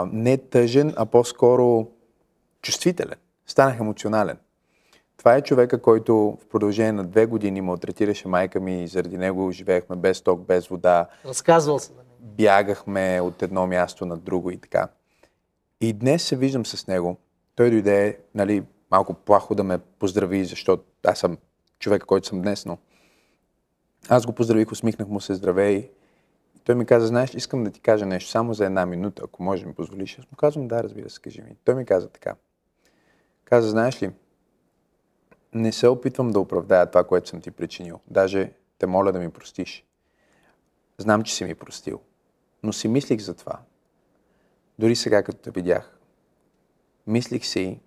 не тъжен, а по-скоро чувствителен. Станах емоционален. Това е човека, който в продължение на 2 години малтретираше майка ми и заради него живеехме без ток, без вода. Разказвал се. Бягахме от едно място на друго и така. И днес се виждам с него. Той дойде, нали, малко плахо да ме поздрави, защото аз съм човека, който съм днес, но аз го поздравих, усмихнах му се, здравей. Той ми каза, знаеш, искам да ти кажа нещо, само за 1 минута, ако може да ми позволиш. Аз му казвам, да, разбира се, кажи ми. Той ми каза така. Каза, знаеш ли, не се опитвам да оправдая това, което съм ти причинил. Даже те моля да ми простиш. Знам, че си ми простил. Но си мислих за това. Дори сега, като те видях. Мислих си,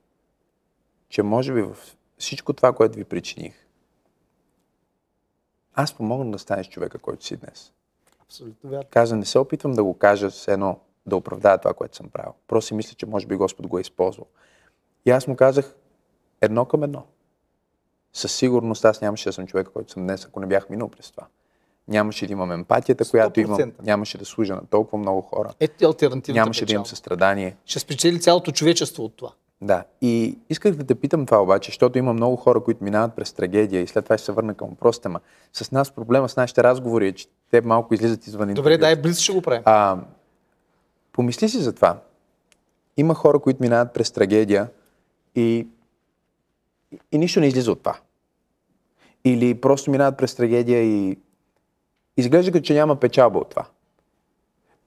че може би в всичко това, което ви причиних, аз помогна да станеш човека, който си днес. Абсолютно вярно. Каза, не се опитвам да го кажа с едно, да оправдая това, което съм правил. Просто си мисля, че може би Господ го е използвал. И аз му казах 1 към 1. Със сигурност аз нямаше да съм човека, който съм днес, ако не бях минал през това. Нямаше да имам емпатията, която имам. Нямаше да служа на толкова много хора. Нямаше да имам състрадание. Ще спечели цялото човечество от това. Да. И исках да те питам това обаче, защото има много хора, които минават през трагедия и след това ще се върна към въпросите. С нас проблема с нашите разговори е, че те малко излизат извън интервю. Добре, дай близо ще го правим. Помисли си за това. Има хора, които минават през трагедия и нищо не излиза от това. Или просто минават през трагедия и изглежда като че няма печалба от това.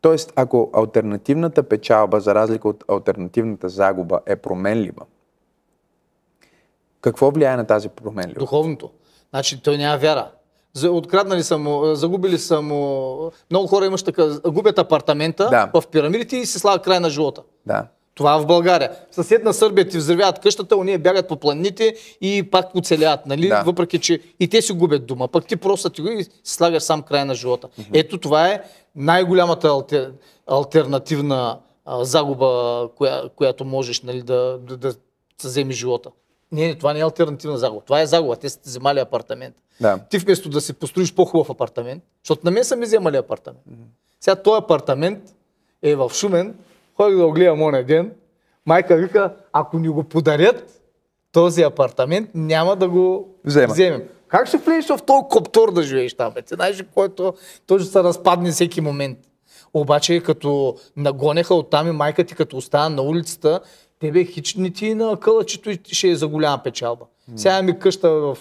Тоест, ако алтернативната печалба, за разлика от алтернативната загуба, е променлива, какво влияе на тази променлива? Духовното. Значи той няма вяра. Откраднали са му, загубили са му... Много хора имаш така, губят апартамента в пирамидите и се слага край на живота. Да. Това в България. В съседна Сърбия ти взривяват къщата, уния бягат по планините и пак оцеляват, нали? Да. Въпреки, че и те си губят дума. Пък ти просто ти го и слагаш сам край на живота. Ето това е най-голямата алтернативна загуба, която можеш, нали, да вземеш живота. Не, това не е алтернативна загуба. Това е загуба. Те са ти вземали апартамент. Да. Ти вместо да си построиш по-хубав апартамент, защото на мен са ми вземали апартамент. Сега този апартамент е в Шумен, ходих да го гледам оня ден, майка вика, ако ни го подарят, този апартамент, няма да го вземем. Как ще влезеш в този коптор да живееш там? Ти знаеш, който той ще се разпадне всеки момент. Обаче, като нагонеха оттам и майка ти, като остана на улицата, тебе хич не ти на кълъчето и ще е за голяма печалба. Сега ми къща в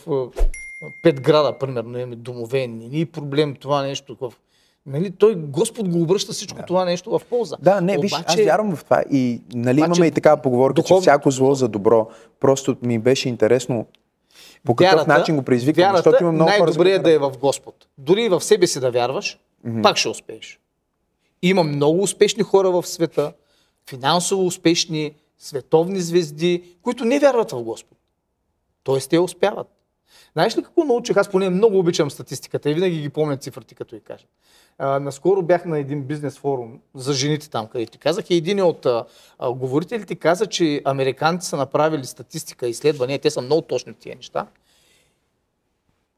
5 града, примерно, имаме домове, не е проблем това нещо. Нали, той Господ го обръща всичко това нещо в полза. Да, не, виж, аз вярвам в това и нали, имаме и такава поговорка, че всяко зло за добро. Просто ми беше интересно по какъв начин го предизвиквам, защото има много хора. Най-добре е да е в Господ. Дори и в себе си да вярваш, пак ще успееш. Има много успешни хора в света, финансово успешни, световни звезди, които не вярват в Господ. Тоест те успяват. Знаеш ли какво научих? Аз поне много обичам статистиката и винаги ги помня цифрите, като я кажа. Наскоро бях на един бизнес форум за жените там, където ти казах, и един от говорителите каза, че американците са направили статистика, изследвания, те са много точни в тия неща,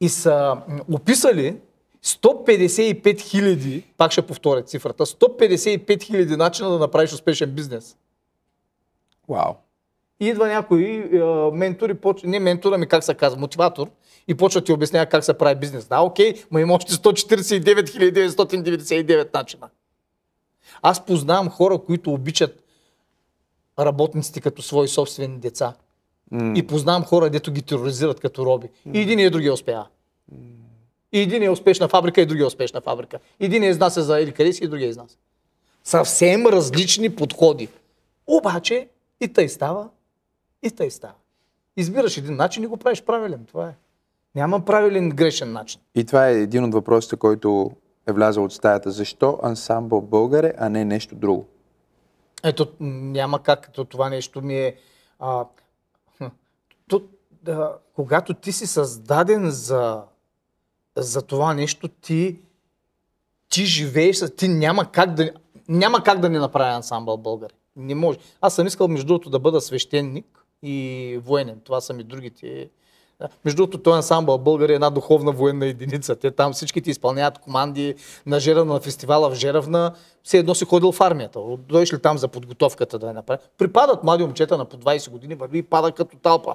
и са описали 155 хиляди, пак ще повторя цифрата, 155 хиляди начина да направиш успешен бизнес. Вау. И идва някой ментор, не ментор, ами как се казва, мотиватор, и почва ти обяснява как се прави бизнес. Да, окей, ма има още 149 999 начина. Аз познавам хора, които обичат работниците като свои собствени деца. И познавам хора, дето ги тероризират като роби. И един и другия успява. И един е успешна фабрика, и другия е успешна фабрика. Един е изнася за или къде си, и другия изнася. Съвсем различни подходи. Обаче и тъй става, и тъй става. Избираш един начин и го правиш правилен. Това е. Няма правилен грешен начин. И това е един от въпросите, който е влязъл от стаята. Защо ансамбъл Българе, а не нещо друго? Ето, няма как. Това нещо ми е... когато ти си създаден за това нещо, ти живееш, ти няма как да не направя ансамбъл Българе. Не може. Аз съм искал, между другото, да бъда свещеник и военен. Това са ми другите. Между другото, този ансамбъл България е една духовна военна единица. Те там всичките изпълняват команди на Жеравна, на фестивала в Жеравна. Все едно си ходил в армията. Дойш ли там за подготовката да я направи? Припадат млади момчета на по 20 години, върви и пада като талпа.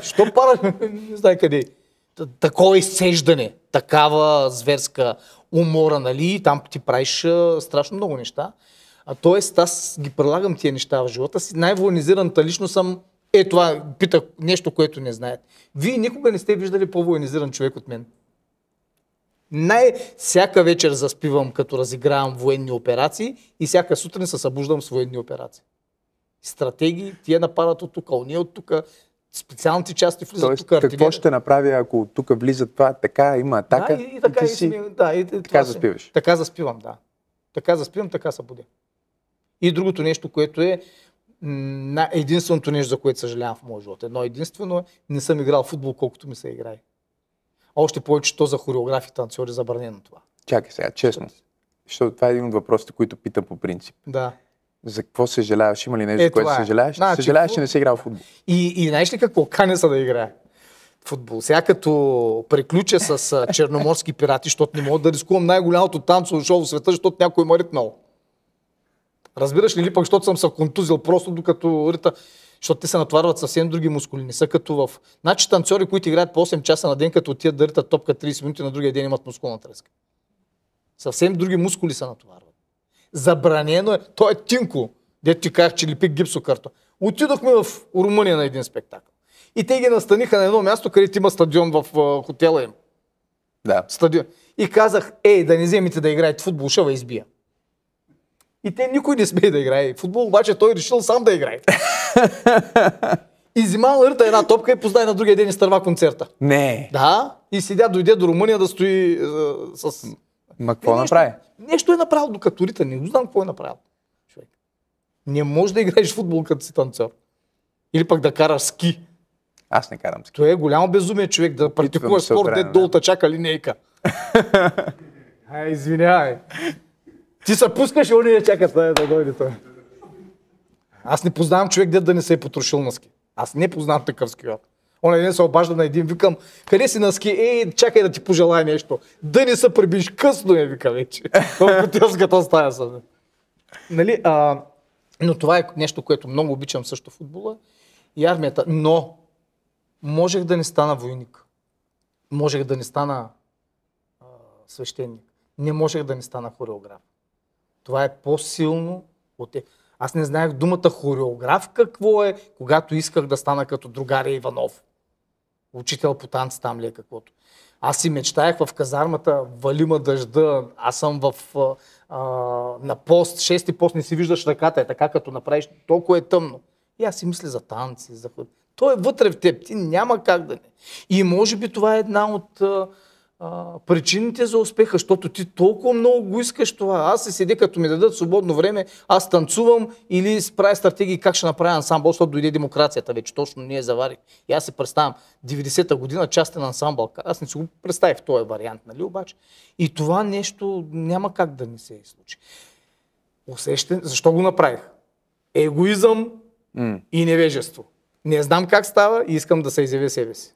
Що пада? Не знае къде. Такова изцеждане, такава зверска умора, нали? Там ти правиш страшно много неща. Тоест, аз ги прилагам тия неща в живота си. Най-военизираната лично съм. Това питах нещо, което не знаете. Вие никога не сте виждали по-военизиран човек от мен. Всяка вечер заспивам, като разигравам военни операции, и всяка сутрин се събуждам с военни операции. Стратегии, тия нападат от тук, уния от тук, специалните части влизат тук. Какво ще направи, ако тук влизат това, така, има атака, и така, така заспиваш? Така заспивам, да. Така заспивам, така се будя. И другото нещо, което е единственото нещо, за което съжалявам в моя живот. Едно единствено, не съм играл в футбол, колкото ми се играе. Още повече, то за хореографи и танцори забранено това. Чакай сега, честно. Защото това е един от въпросите, които питам по принцип. Да. За какво съжаляваш? Има ли нещо, за което съжаляваш? Съжаляваш, че не си играл в футбол. И знаеш ли какво? Каня са да играе футбол. Сега като приключа с черноморски пирати, защото не мога да рискувам най-голямото танцово шоу в света, защото някой ме ритнал. Разбираш ли, пък, защото съм се контузил просто докато рита, защото те се натварват съвсем други мускули. Не са като в... Значи танцори, които играят по 8 часа на ден, като отидат да ритат топка 30 минути, на другия ден имат мускулна треска. Съвсем други мускули се натварват. Забранено е. Той е Тинко, дето ти казах, че лепи гипсокарта. Отидохме в Румъния на един спектакъл. И те ги настаниха на едно място, където има стадион в хотела им. Да. Стадион. И казах, да не вземете да играете футбол, ще ва избия. И те никой не смее да играе футбол, обаче той решил сам да играе. И взимал ръта една топка и поздай на другия ден и стърва концерта. Не. Да, и дойде до Румъния да стои с... Ма какво направи? Нещо е направил докато рита, не знам какво е направил. Човек. Не можеш да играеш футбол като си танцор. Или пък да караш ски. Аз не карам ски. Това е голямо безумие човек да практикуваш спорт, де долу чака линейка. Извинявай. Ти се пускаш и они чакат да дойде той. Аз не познавам човек, дед да не се е потрошил на ски. Аз не познавам такъв скиор. Оня ден се обажда на един, викам, къде си на ски? Чакай да ти пожелая нещо. Да не се прибиш, късно е, вика вече. В хотелската стая съм. Нали, но това е нещо, което много обичам също футбола и армията. Но можех да не стана войник. Можех да не стана свещеник. Не можех да не стана хореограф. Това е по-силно от Аз не знаех думата хореограф какво е, когато исках да стана като другаря Иванов. Учител по танц там ли е каквото. Аз си мечтаях в казармата, валима дъжда, аз съм на пост, 6-ти пост, не си виждаш ръката, е така като направиш, толкова е тъмно. И аз си мисля за танци, за ход. То е вътре в теб, ти няма как да не. И може би това е една от причините за успеха, защото ти толкова много го искаш това. Аз се седя, като ми дадат свободно време, аз танцувам или правя стратегии как ще направя ансамбъл, защото дойде демокрацията вече, точно ние заварих. И аз се представям, 90-та година частен ансамбъл. Аз не си го представих в този вариант, нали обаче? И това нещо няма как да не се случи. Защо го направих? Егоизъм и невежество. Не знам как става и искам да се изявя себе си.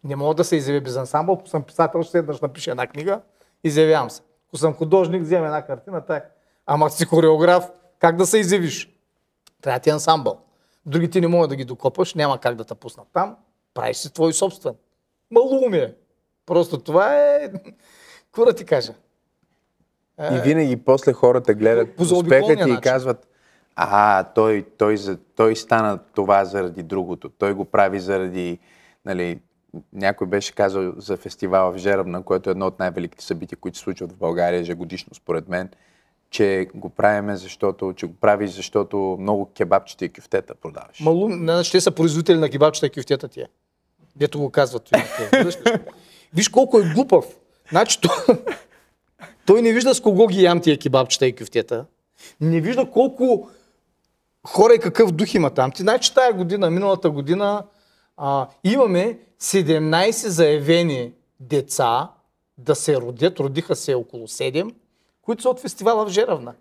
Не мога да се изявя без ансамбъл. Ако съм писател, ще седнаш напиша една книга, изявявам се. Ако съм художник, взема една картина, так. Ама си хореограф, как да се изявиш? Трябва ти ансамбъл. Другите не могат да ги докопаш, няма как да те пуснат там. Правиш си твой собствен. Малумие. Просто това е... Какво да ти кажа? И винаги после хората гледат успеха ти и казват: той стана това заради другото. Той го прави заради... Нали, някой беше казал за фестивала в Жеравна, което е едно от най-великите събития, които се случват в България ежегодишно, според мен, че го правиме, защото много кебабчета и кюфтета продаваш. Ще са производители на кебабчета и кюфтета тия. Дето го казват. Виж колко е глупав. Значи, той не вижда с кого ги ям тия кебабчета и кюфтета. Не вижда колко хора и какъв дух има там. Ти знаеш, че тая година, миналата година, имаме 17 заявени деца да се родят, родиха се около 7, които са от фестивала в Жеравна.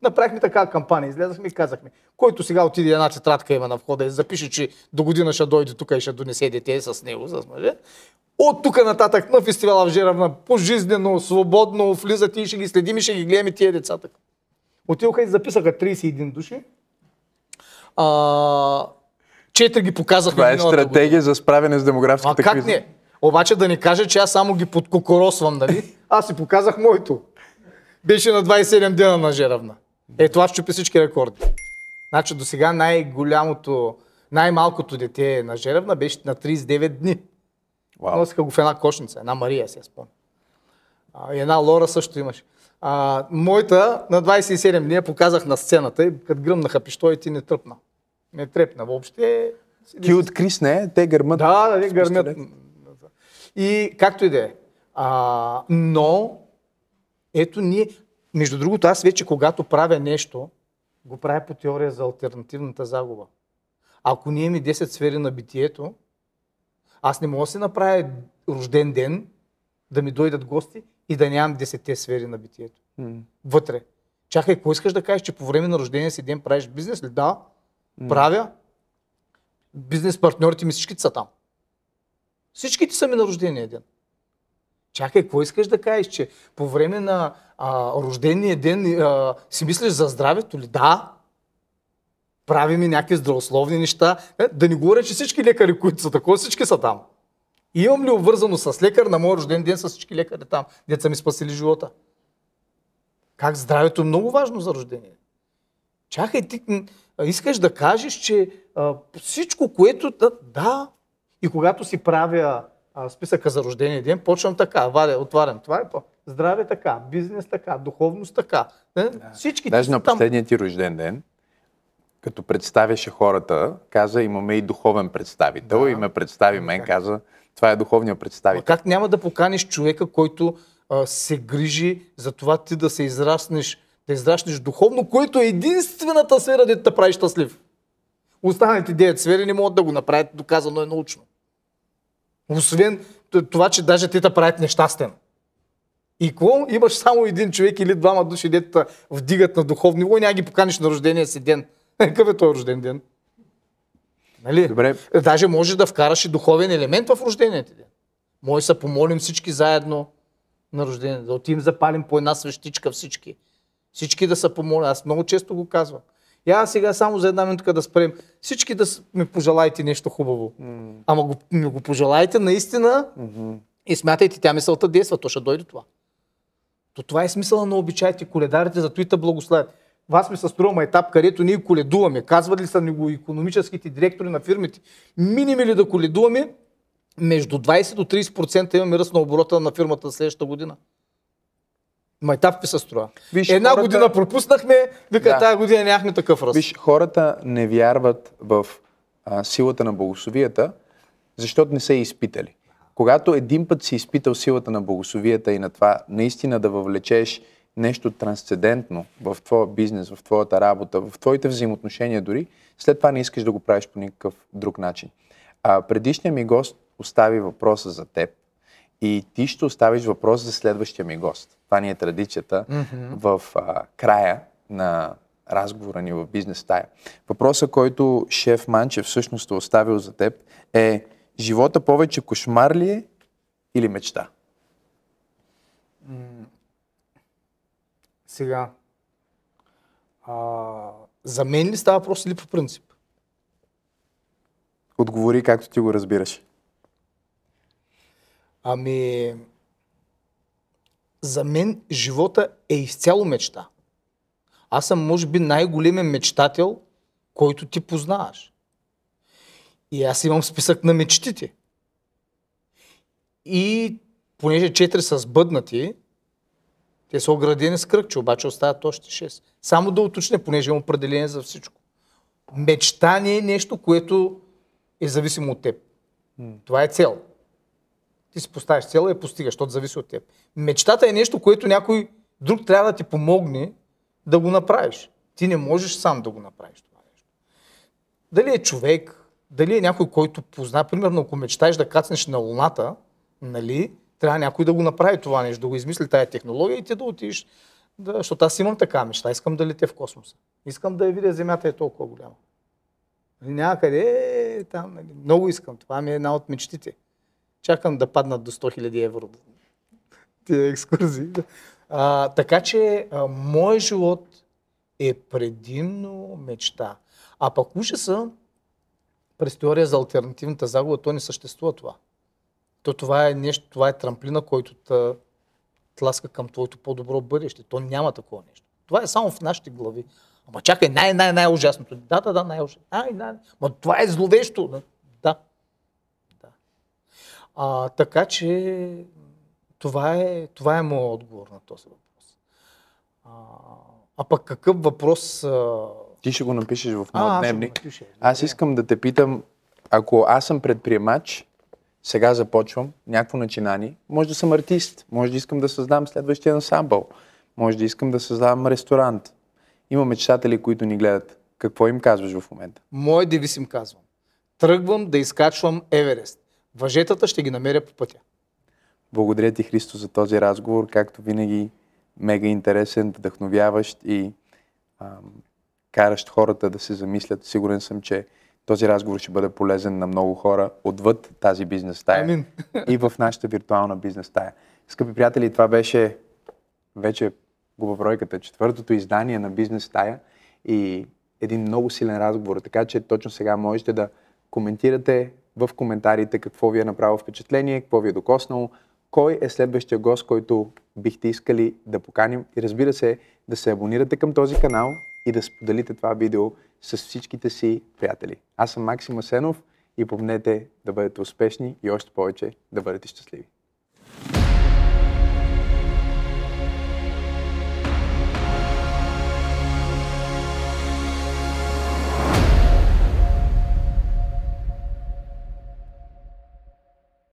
Направихме такава кампания, излезахме и казахме, който сега отиде една тетрадка има на входа и запише, че до година ще дойде тук и ще донесе дете с него, с мъже. От тук нататък на фестивала в Жеравна, пожизнено, свободно влизат и ще ги следим и ще ги гледаме тия децата. Отидоха и записаха 31 души. 4 ги показахме. Това е стратегия за справяне с демографската криза. Как не? Обаче да не кажа, че аз само ги подкокоросвам, нали? Аз си показах моето. Беше на 27 дена на Жеравна. Това щупи всички рекорди. Значи до сега най-малкото дете на Жеравна беше на 39 дни. Носиха го в една кошница, една Мария, си я спомня. И една Лора също имаше. Моята на 27 дни я показах на сцената и като гръмнаха пищоите не тръпна. Не трепна въобще. Ти открисне, те гърмат. Да, те гърмят. И както и да е. Но, ето ние, между другото, аз вече когато правя нещо, го правя по теория за алтернативната загуба. Ако ние имаме 10 сфери на битието, аз не мога да си направя рожден ден, да ми дойдат гости и да нямам 10 сфери на битието. Вътре. Чакай, какво искаш да кажеш, че по време на рождения си ден правиш бизнес ли? Да. Правя. Бизнес партньорите ми всичките са там. Всичките са ми на рождения ден. Чакай, какво искаш да кажеш, че по време на рождения ден си мислиш за здравето ли? Да. Правим и някакви здравословни неща. Да не говоря, че всички лекари, които са такова, всички са там. И имам ли обвързано с лекар на моя рожден ден с всички лекари там? Деца ми спасили живота. Как здравето е много важно за рождение. Чакай, ти искаш да кажеш, че всичко, което... Да. И когато си правя списъка за рождения ден, почвам така, отварям. Това е здраве така, бизнес така, духовност така. Всички даже на последния ти рожден ден, като представяше хората, каза, имаме и духовен представител, и ме представи мен, каза, това е духовният представител. Как няма да поканиш човека, който се грижи за това ти да се израснеш, Да израснеш духовно, което е единствената сфера, дето те прави щастлив. Останалите 9 сфери не могат да го направят, доказано е научно. Освен това, че даже те те правят нещастен. И какво? Имаш само един човек или двама души, дето вдигат на духовно ниво и няма ги поканиш на рождения си ден. Какъв е този рожден ден? Нали? Добре. Даже можеш да вкараш и духовен елемент в рождения ти ден. Може да се помолим всички заедно на рождения, да отидем запалим по една свещичка всички. Всички да се помолят. Аз много често го казвам. Я сега само за една минутка да спрем. Всички да ми пожелайте нещо хубаво. Ама ми го пожелайте наистина и смятайте, тя мисълта действа, то ще дойде това. То това е смисъла на обичаите, коледарите, зато и те благославят. Вас ми се струва етап, където ние коледуваме. Казват ли са ни го икономическите директори на фирмите? Минимум ли да коледуваме? Между 20 до 30% имаме ръст на оборота на фирмата следващата година. Майтап ми се струва. Една година пропуснахме, вика тази година нямахме такъв ръст. Виж, хората не вярват в силата на благословията, защото не са изпитали. Когато един път си изпитал силата на благословията и на това наистина да въвлечеш нещо трансцендентно в твоя бизнес, в твоята работа, в твоите взаимоотношения дори, след това не искаш да го правиш по никакъв друг начин. Предишният ми гост остави въпроса за теб и ти ще оставиш въпрос за следващия ми гост. Това ни е традицията в края на разговора ни в бизнес тая. Въпросът, който шеф Манчев всъщност е оставил за теб е: живота повече кошмар ли е или мечта? Сега, за мен ли става въпрос или по принцип? Отговори както ти го разбираш. Ами, за мен живота е изцяло мечта. Аз съм, може би, най-големият мечтател, който ти познаваш. И аз имам списък на мечтите. И понеже 4 са сбъднати, те са оградени с кръгче, обаче остават още 6. Само да уточня, понеже имам определение за всичко. Мечта не е нещо, което е зависимо от теб. Това е цел. Ти си поставиш цел и я постигаш, защото зависи от теб. Мечтата е нещо, което някой друг трябва да ти помогне да го направиш. Ти не можеш сам да го направиш това нещо. Дали е човек, дали е някой, който позна, примерно ако мечтаеш да кацнеш на Луната, нали, трябва някой да го направи това нещо, да го измисли тая технология и ти да отидеш. Защото аз имам така мечта, искам да летя в космоса. Искам да я видя, Земята е толкова голяма. Някъде там, нали, много искам. Това ми е една от мечтите. Чакам да паднат до 100 000 евро. Тия екскурзии. Така че моят живот е предимно мечта. А пък ужаса, през теория за алтернативната загуба, то не съществува това. Това е нещо, това е трамплина, който те тласка към твоето по-добро бъдеще. То няма такова нещо. Това е само в нашите глави. Ама чакай, най-ужасното. Да, най-ужасното. Ма това е зловещо. Да. Така че това е моят отговор на този въпрос. А пък какъв въпрос... Ти ще го напишеш в моят дневник. Аз искам да те питам, ако аз съм предприемач, сега започвам някакво начинание, може да съм артист, може да искам да създам следващия ансамбъл, може да искам да създам ресторант. Има мечтатели, които ни гледат. Какво им казваш в момента? Мой девиз им казвам: тръгвам да изкачвам Еверест. Въжетата ще ги намеря по пътя. Благодаря ти, Христо, за този разговор. Както винаги, мега интересен, вдъхновяващ и каращ хората да се замислят. Сигурен съм, че този разговор ще бъде полезен на много хора отвъд тази бизнес тая и в нашата виртуална бизнес тая. Скъпи приятели, това беше вече главобройката, 4-то издание на бизнес тая и един много силен разговор. Така че точно сега можете да коментирате в коментарите какво ви е направило впечатление, какво ви е докоснало, кой е следващия гост, който бихте искали да поканим и разбира се, да се абонирате към този канал и да споделите това видео с всичките си приятели. Аз съм Максим Асенов и помнете да бъдете успешни и още повече да бъдете щастливи.